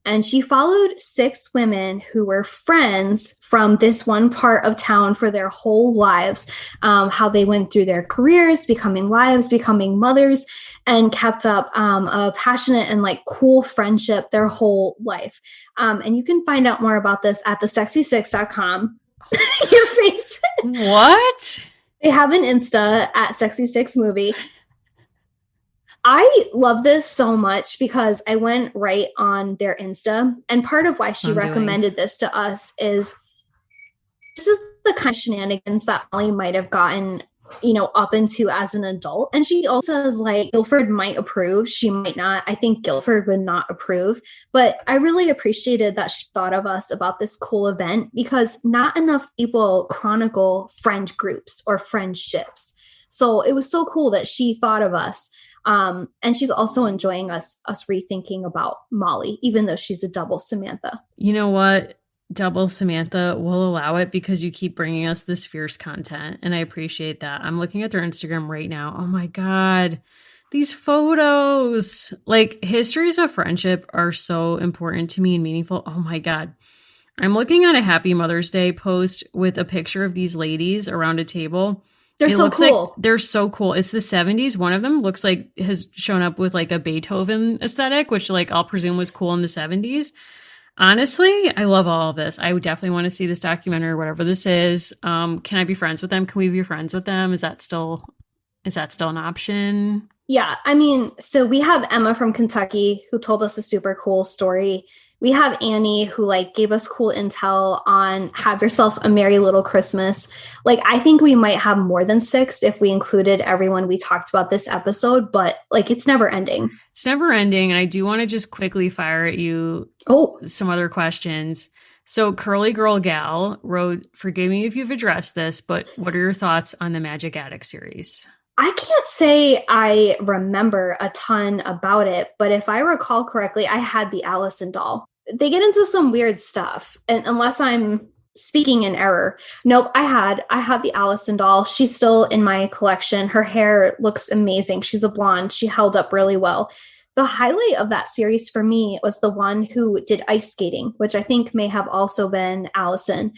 And she followed 6 women who were friends from this one part of town for their whole lives, how they went through their careers, becoming wives, becoming mothers, and kept up a passionate and like cool friendship their whole life. And you can find out more about this at thesexy6.com. Your face. What? They have an Insta at Sexy6Movie. I love this so much because I went right on their Insta. And part of why she recommended this to us is this is the kind of shenanigans that Molly might have gotten, you know, up into as an adult. And she also says like Guilford might approve. She might not. I think Guilford would not approve. But I really appreciated that she thought of us about this cool event because not enough people chronicle friend groups or friendships. So it was so cool that she thought of us. And she's also enjoying us rethinking about Molly, even though she's a double Samantha. You know what? Double Samantha will allow it because you keep bringing us this fierce content. And I appreciate that. I'm looking at their Instagram right now. Oh my God. These photos, like histories of friendship are so important to me and meaningful. Oh my God. I'm looking at a Happy Mother's Day post with a picture of these ladies around a table. They're so cool. Like they're so cool. It's the 70s. One of them looks like has shown up with like a Beethoven aesthetic, which like I'll presume was cool in the 70s. Honestly, I love all of this. I would definitely want to see this documentary or whatever this is. Can I be friends with them? Can we be friends with them? Is that still an option? Yeah. I mean, so we have Emma from Kentucky who told us a super cool story. We have Annie who like gave us cool intel on Have Yourself a Merry Little Christmas. Like, I think we might have more than 6 if we included everyone we talked about this episode, but like it's never ending. It's never ending. And I do want to just quickly fire at you some other questions. So Curly Girl Gal wrote, forgive me if you've addressed this, but what are your thoughts on the Magic Attic series? I can't say I remember a ton about it, but if I recall correctly, I had the Allison doll. They get into some weird stuff, and unless I'm speaking in error. Nope, I had the Allison doll. She's still in my collection. Her hair looks amazing. She's a blonde. She held up really well. The highlight of that series for me was the one who did ice skating, which I think may have also been Allison.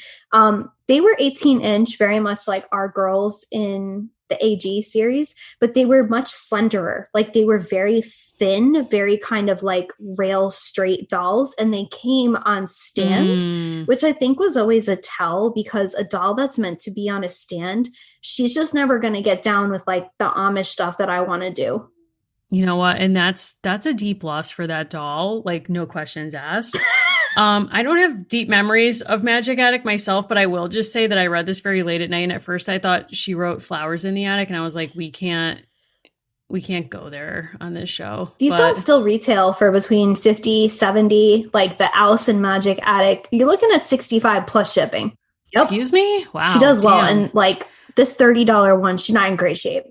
They were 18-inch, very much like our girls in the AG series, but they were much slenderer. Like they were very thin, very kind of like rail straight dolls. And they came on stands, which I think was always a tell because a doll that's meant to be on a stand, she's just never going to get down with like the Amish stuff that I want to do. You know what? And that's a deep loss for that doll. Like no questions asked. I don't have deep memories of Magic Attic myself, but I will just say that I read this very late at night. And at first I thought she wrote Flowers in the Attic. And I was like, we can't go there on this show. These dolls still retail for between 50, 70, like the Allison Magic Attic. You're looking at 65 plus shipping. Yep. Excuse me? Wow. She does well. And like this $30 one, she's not in great shape.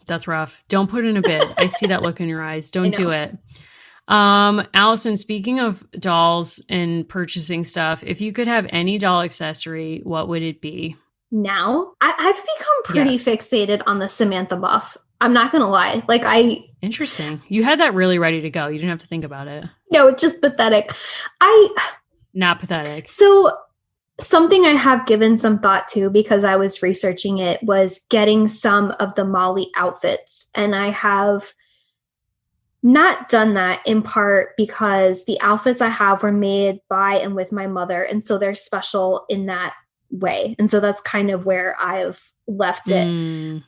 That's rough. Don't put in a bid. I see that look in your eyes. Don't do it. Allison, speaking of dolls and purchasing stuff, if you could have any doll accessory, what would it be? Now, I've become pretty fixated on the Samantha buff. I'm not going to lie. Like Interesting. You had that really ready to go. You didn't have to think about it. No, it's just pathetic. Not pathetic. So something I have given some thought to because I was researching it was getting some of the Molly outfits. And I have not done that in part because the outfits I have were made by and with my mother. And so they're special in that way. And so that's kind of where I've left it.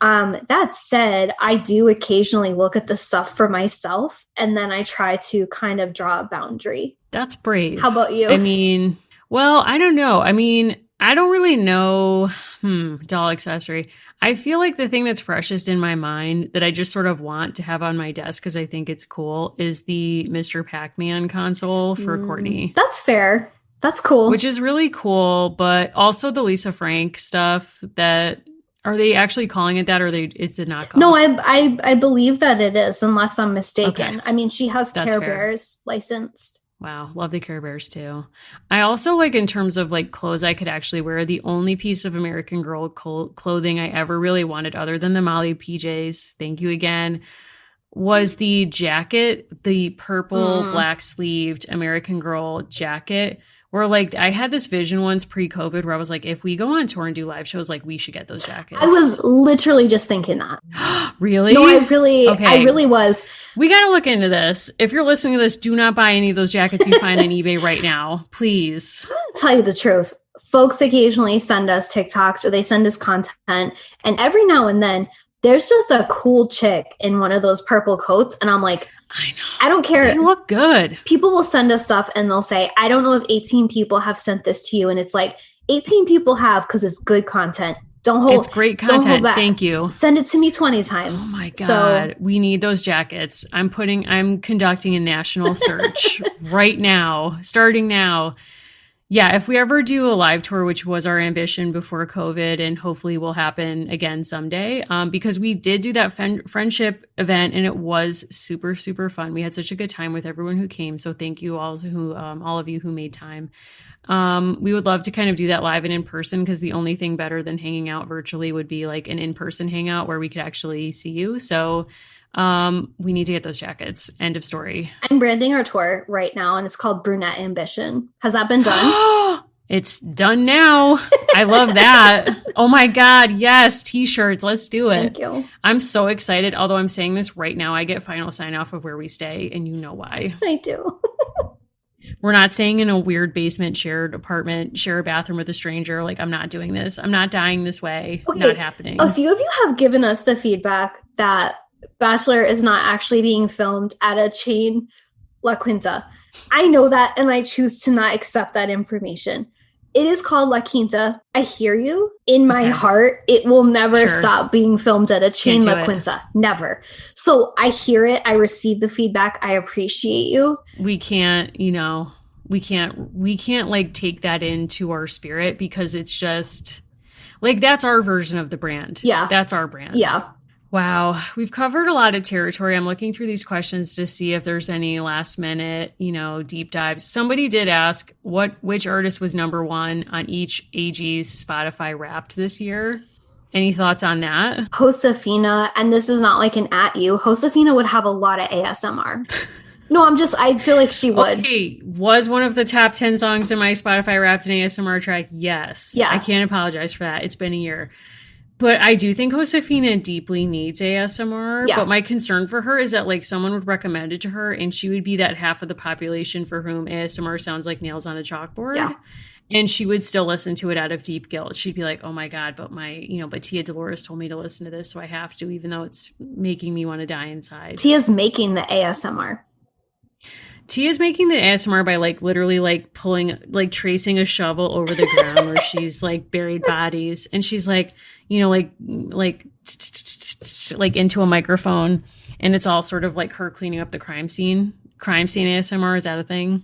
That said, I do occasionally look at the stuff for myself and then I try to kind of draw a boundary. That's brave. How about you? I mean, well, I don't know. I mean, I don't really know doll accessory. I feel like the thing that's freshest in my mind that I just sort of want to have on my desk because I think it's cool is the Mr. Pac-Man console for Courtney. That's fair. That's cool. Which is really cool, but also the Lisa Frank stuff that are they actually calling it that or is it not called? No, I believe that it is unless I'm mistaken. Okay. I mean, she has That's Care fair. Bears licensed. Wow, love the Care Bears too. I also like in terms of like clothes I could actually wear, the only piece of American Girl clothing I ever really wanted other than the Molly PJs, thank you again, was the jacket, the purple black sleeved American Girl jacket. Where like I had this vision once pre-COVID where I was like, if we go on tour and do live shows, like we should get those jackets. I was literally just thinking that. Really? No, I really was. We got to look into this. If you're listening to this, do not buy any of those jackets you find on eBay right now, please. I'm gonna tell you the truth. Folks occasionally send us TikToks or they send us content, and every now and then there's just a cool chick in one of those purple coats, and I'm like, I know. I don't care. They look good. People will send us stuff and they'll say, I don't know if 18 people have sent this to you. And it's like, 18 people have because it's good content. It's great content. Thank you. Send it to me 20 times. Oh my God. We need those jackets. I'm conducting a national search right now, starting now. Yeah, if we ever do a live tour, which was our ambition before COVID and hopefully will happen again someday, because we did do that friendship event and it was super, super fun. We had such a good time with everyone who came. So thank you all of you who made time. We would love to kind of do that live and in person because the only thing better than hanging out virtually would be like an in-person hangout where we could actually see you. So we need to get those jackets. End of story. I'm branding our tour right now and it's called Brunette Ambition. Has that been done? It's done now. I love that. Oh my God. Yes. T-shirts. Let's do it. Thank you. I'm so excited. Although I'm saying this right now, I get final sign off of where we stay and you know why. I do. We're not staying in a weird basement shared apartment, share a bathroom with a stranger. Like I'm not doing this. I'm not dying this way. Okay. Not happening. A few of you have given us the feedback that Bachelor is not actually being filmed at a chain La Quinta. I know that, and I choose to not accept that information. It is called La Quinta. I hear you. In my heart, it will never stop being filmed at a chain La Quinta. Never. So I hear it. I receive the feedback. I appreciate you. We can't like take that into our spirit because it's just like, that's our version of the brand. Yeah. That's our brand. Yeah. Wow. We've covered a lot of territory. I'm looking through these questions to see if there's any last minute, deep dives. Somebody did ask which artist was number one on each AG's Spotify Wrapped this year. Any thoughts on that? Josefina, and this is not like an at you, Josefina would have a lot of ASMR. No, I feel like she would. Okay. Was one of the top 10 songs in my Spotify Wrapped an ASMR track? Yes. Yeah. I can't apologize for that. It's been a year. But I do think Josefina deeply needs ASMR. Yeah. But my concern for her is that like someone would recommend it to her and she would be that half of the population for whom ASMR sounds like nails on a chalkboard. Yeah. And she would still listen to it out of deep guilt. She'd be like, oh my God, but but Tia Dolores told me to listen to this, so I have to, even though it's making me want to die inside. Tia's making the ASMR. Tia's making the ASMR by like literally like pulling, like tracing a shovel over the ground where she's like buried bodies. And she's like, like into a microphone. And it's all sort of like her cleaning up the crime scene. Crime scene ASMR, is that a thing?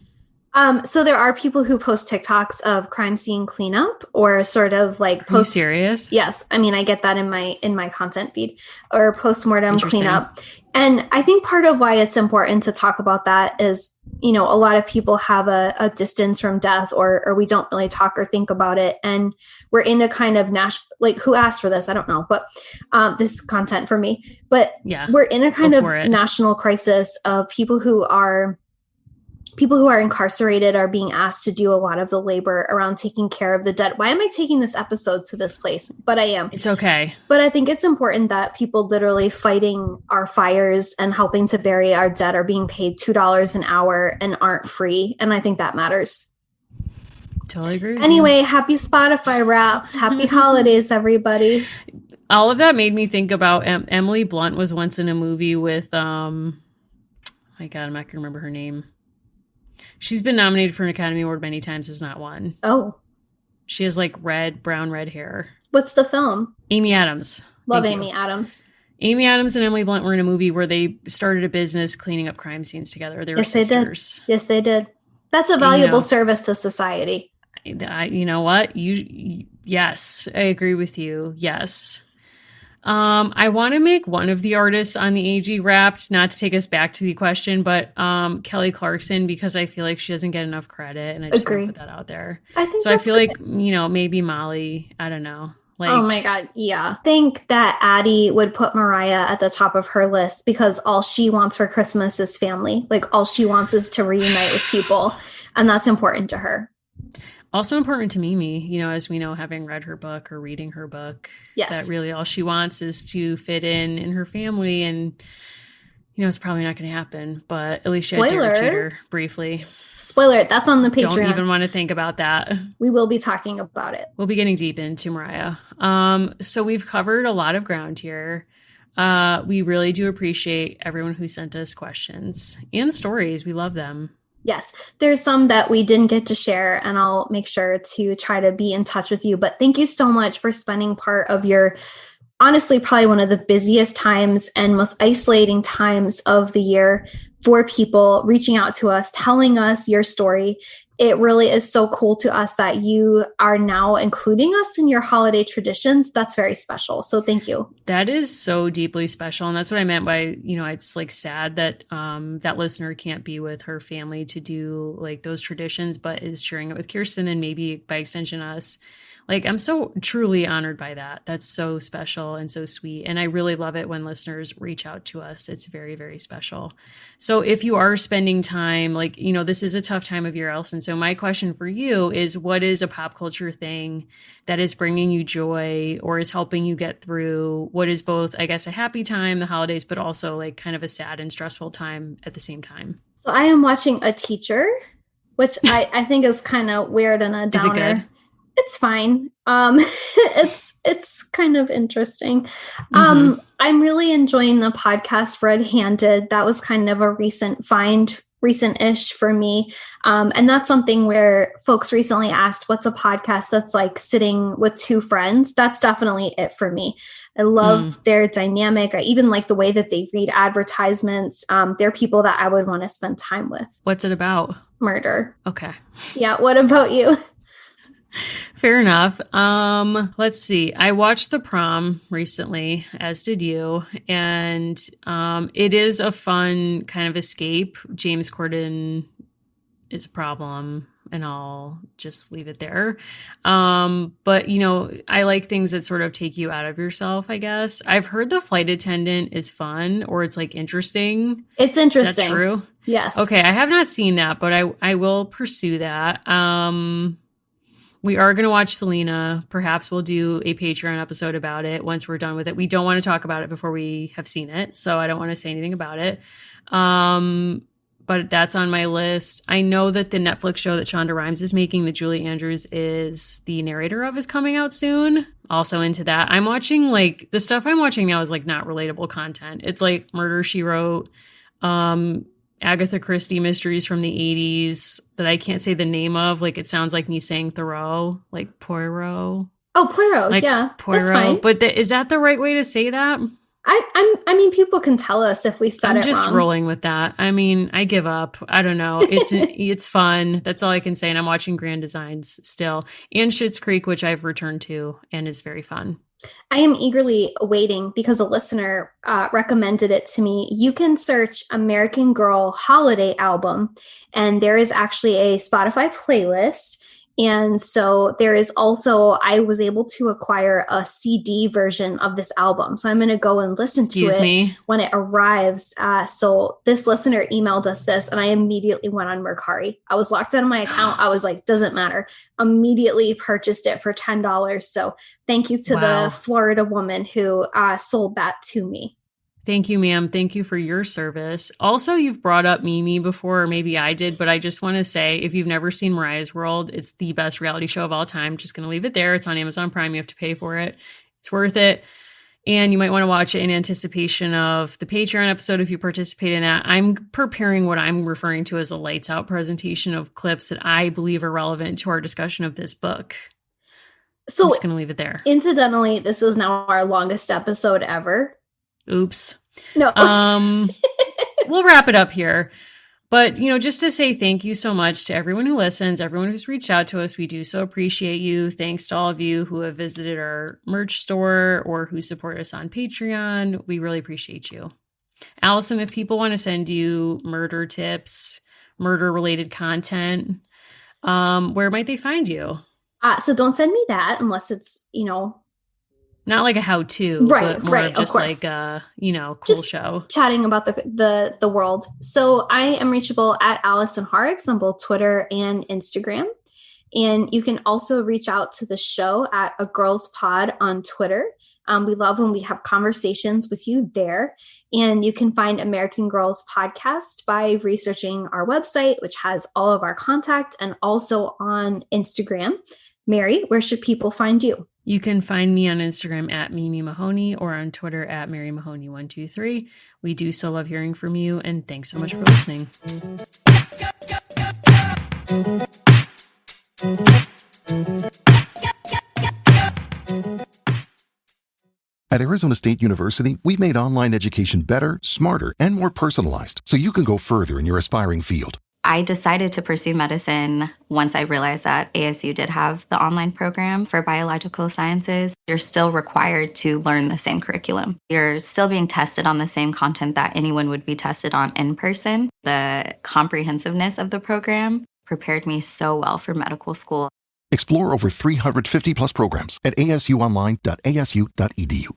So there are people who post TikToks of crime scene cleanup or sort of like post. Are you serious? Yes. I mean, I get that in my content feed or postmortem cleanup. And I think part of why it's important to talk about that is, a lot of people have a distance from death or we don't really talk or think about it. And we're in a kind of who asked for this? I don't know, but this is content for me, but we're in a kind of national crisis of people who are incarcerated are being asked to do a lot of the labor around taking care of the dead. Why am I taking this episode to this place? But I am. It's okay. But I think it's important that people literally fighting our fires and helping to bury our dead are being paid $2 an hour and aren't free. And I think that matters. Totally agree. Anyway, happy Spotify Wrapped. Happy holidays, everybody. All of that made me think about Emily Blunt was once in a movie with, my God, I'm not going to remember her name. She's been nominated for an Academy Award many times, has not won. Oh. She has like brown red hair. What's the film? Amy Adams. Love Amy Adams. Amy Adams and Emily Blunt were in a movie where they started a business cleaning up crime scenes together. They were sisters. Yes, they did. That's a valuable service to society. You know what? Yes, I agree with you. Yes. I want to make one of the artists on the AG Wrapped, not to take us back to the question, but Kelly Clarkson, because I feel like she doesn't get enough credit, and I just want to put that out there. I think so. I feel like maybe Molly. I don't know. Like, oh my God. Yeah. Think that Addie would put Mariah at the top of her list because all she wants for Christmas is family. Like all she wants is to reunite with people. And that's important to her. also important to Mimi, you know, as we know, having read her book or reading her book, Yes. that really all she wants is to fit in her family. And, you know, it's probably not going to happen, but at least she had Derek Jeter briefly. Spoiler, that's on the Patreon. Don't even want to think about that. We will be talking about it. We'll be getting deep into Mariah. So we've covered a lot of ground here. We really do appreciate everyone who sent us questions and stories. We love them. Yes, there's some that we didn't get to share, and I'll make sure to try to be in touch with you. But thank you so much for spending part of your, honestly, probably one of the busiest times and most isolating times of the year for people reaching out to us, telling us your story. It really is so cool to us that you are now including us in your holiday traditions. That's very special. So thank you. That is so deeply special. And that's what I meant by, you know, it's like sad that that listener can't be with her family to do like those traditions, but is sharing it with Kirsten and maybe by extension us. Like, I'm so truly honored by that. That's so special and so sweet. And I really love it when listeners reach out to us. It's very, very special. So if you are spending time, like, you know, this is a tough time of year, Allison. So my question for you is, what is a pop culture thing that is bringing you joy or is helping you get through what is both, I guess, a happy time, the holidays, but also like kind of a sad and stressful time at the same time? So I am watching A Teacher, which I think is kind of weird and a downer. Is it good? It's fine. It's kind of interesting. I'm really enjoying the podcast Red Handed. That was kind of a recent-ish for me. And that's something where folks recently asked, what's a podcast that's like sitting with two friends? That's definitely it for me. I love their dynamic. I even like the way that they read advertisements. They're people that I would want to spend time with. What's it about? Murder. Okay. Yeah. What about you? Fair enough. Let's see. I watched The Prom recently, as did you, and it is a fun kind of escape. James Corden is a problem, and I'll just leave it there. But, you know, I like things that sort of take you out of yourself, I guess. I've heard The Flight Attendant is fun, or it's like interesting. It's interesting. Is that true? Yes. Okay. I have not seen that, but I will pursue that. We are going to watch Selena. Perhaps we'll do a Patreon episode about it once we're done with it. We don't want to talk about it before we have seen it, so I don't want to say anything about it. But that's on my list. I know that the Netflix show that Shonda Rhimes is making, that Julie Andrews is the narrator of, is coming out soon. Also into that. I'm watching, like, the stuff I'm watching now is like not relatable content. It's like Murder, She Wrote, Agatha Christie mysteries from the 80s that I can't say the name of. Like, it sounds like me saying Thoreau, like Poirot. Oh, Poirot. Like yeah. Poirot. That's fine. But is that the right way to say that? I mean, people can tell us if we said it wrong. I'm just rolling with that. I mean, I give up. I don't know. It's fun. That's all I can say. And I'm watching Grand Designs still. And Schitt's Creek, which I've returned to and is very fun. I am eagerly waiting because a listener recommended it to me. You can search American Girl Holiday Album, and there is actually a Spotify playlist. And so there is also, I was able to acquire a CD version of this album. So I'm going to go and listen to it when it arrives. So this listener emailed us this, and I immediately went on Mercari. I was locked out of my account. I was like, doesn't matter. Immediately purchased it for $10. So thank you to the Florida woman who sold that to me. Thank you, ma'am. Thank you for your service. Also, you've brought up Mimi before, or maybe I did, but I just want to say, if you've never seen Mariah's World, it's the best reality show of all time. Just going to leave it there. It's on Amazon Prime. You have to pay for it. It's worth it. And you might want to watch it in anticipation of the Patreon episode if you participate in that. I'm preparing what I'm referring to as a lights out presentation of clips that I believe are relevant to our discussion of this book. So I'm just going to leave it there. Incidentally, this is now our longest episode ever. Oops. No. We'll wrap it up here. But, you know, just to say thank you so much to everyone who listens, everyone who's reached out to us. We do so appreciate you. Thanks to all of you who have visited our merch store or who support us on Patreon. We really appreciate you. Allison, if people want to send you murder tips, murder-related content, where might they find you? So don't send me that unless it's, you know, Not like a how-to, Right, but more right, of of just course. like a, cool Just show. Chatting about the world. So I am reachable at Allison Harks on both Twitter and Instagram. And you can also reach out to the show at A Girls Pod on Twitter. We love when we have conversations with you there. And you can find American Girls Podcast by researching our website, which has all of our contact, and also on Instagram. Mary, where should people find you? You can find me on Instagram at Mimi Mahoney or on Twitter at Mary Mahoney123. We do so love hearing from you, and thanks so much for listening. At Arizona State University, we've made online education better, smarter, and more personalized so you can go further in your aspiring field. I decided to pursue medicine once I realized that ASU did have the online program for biological sciences. You're still required to learn the same curriculum. You're still being tested on the same content that anyone would be tested on in person. The comprehensiveness of the program prepared me so well for medical school. Explore over 350 plus programs at asuonline.asu.edu.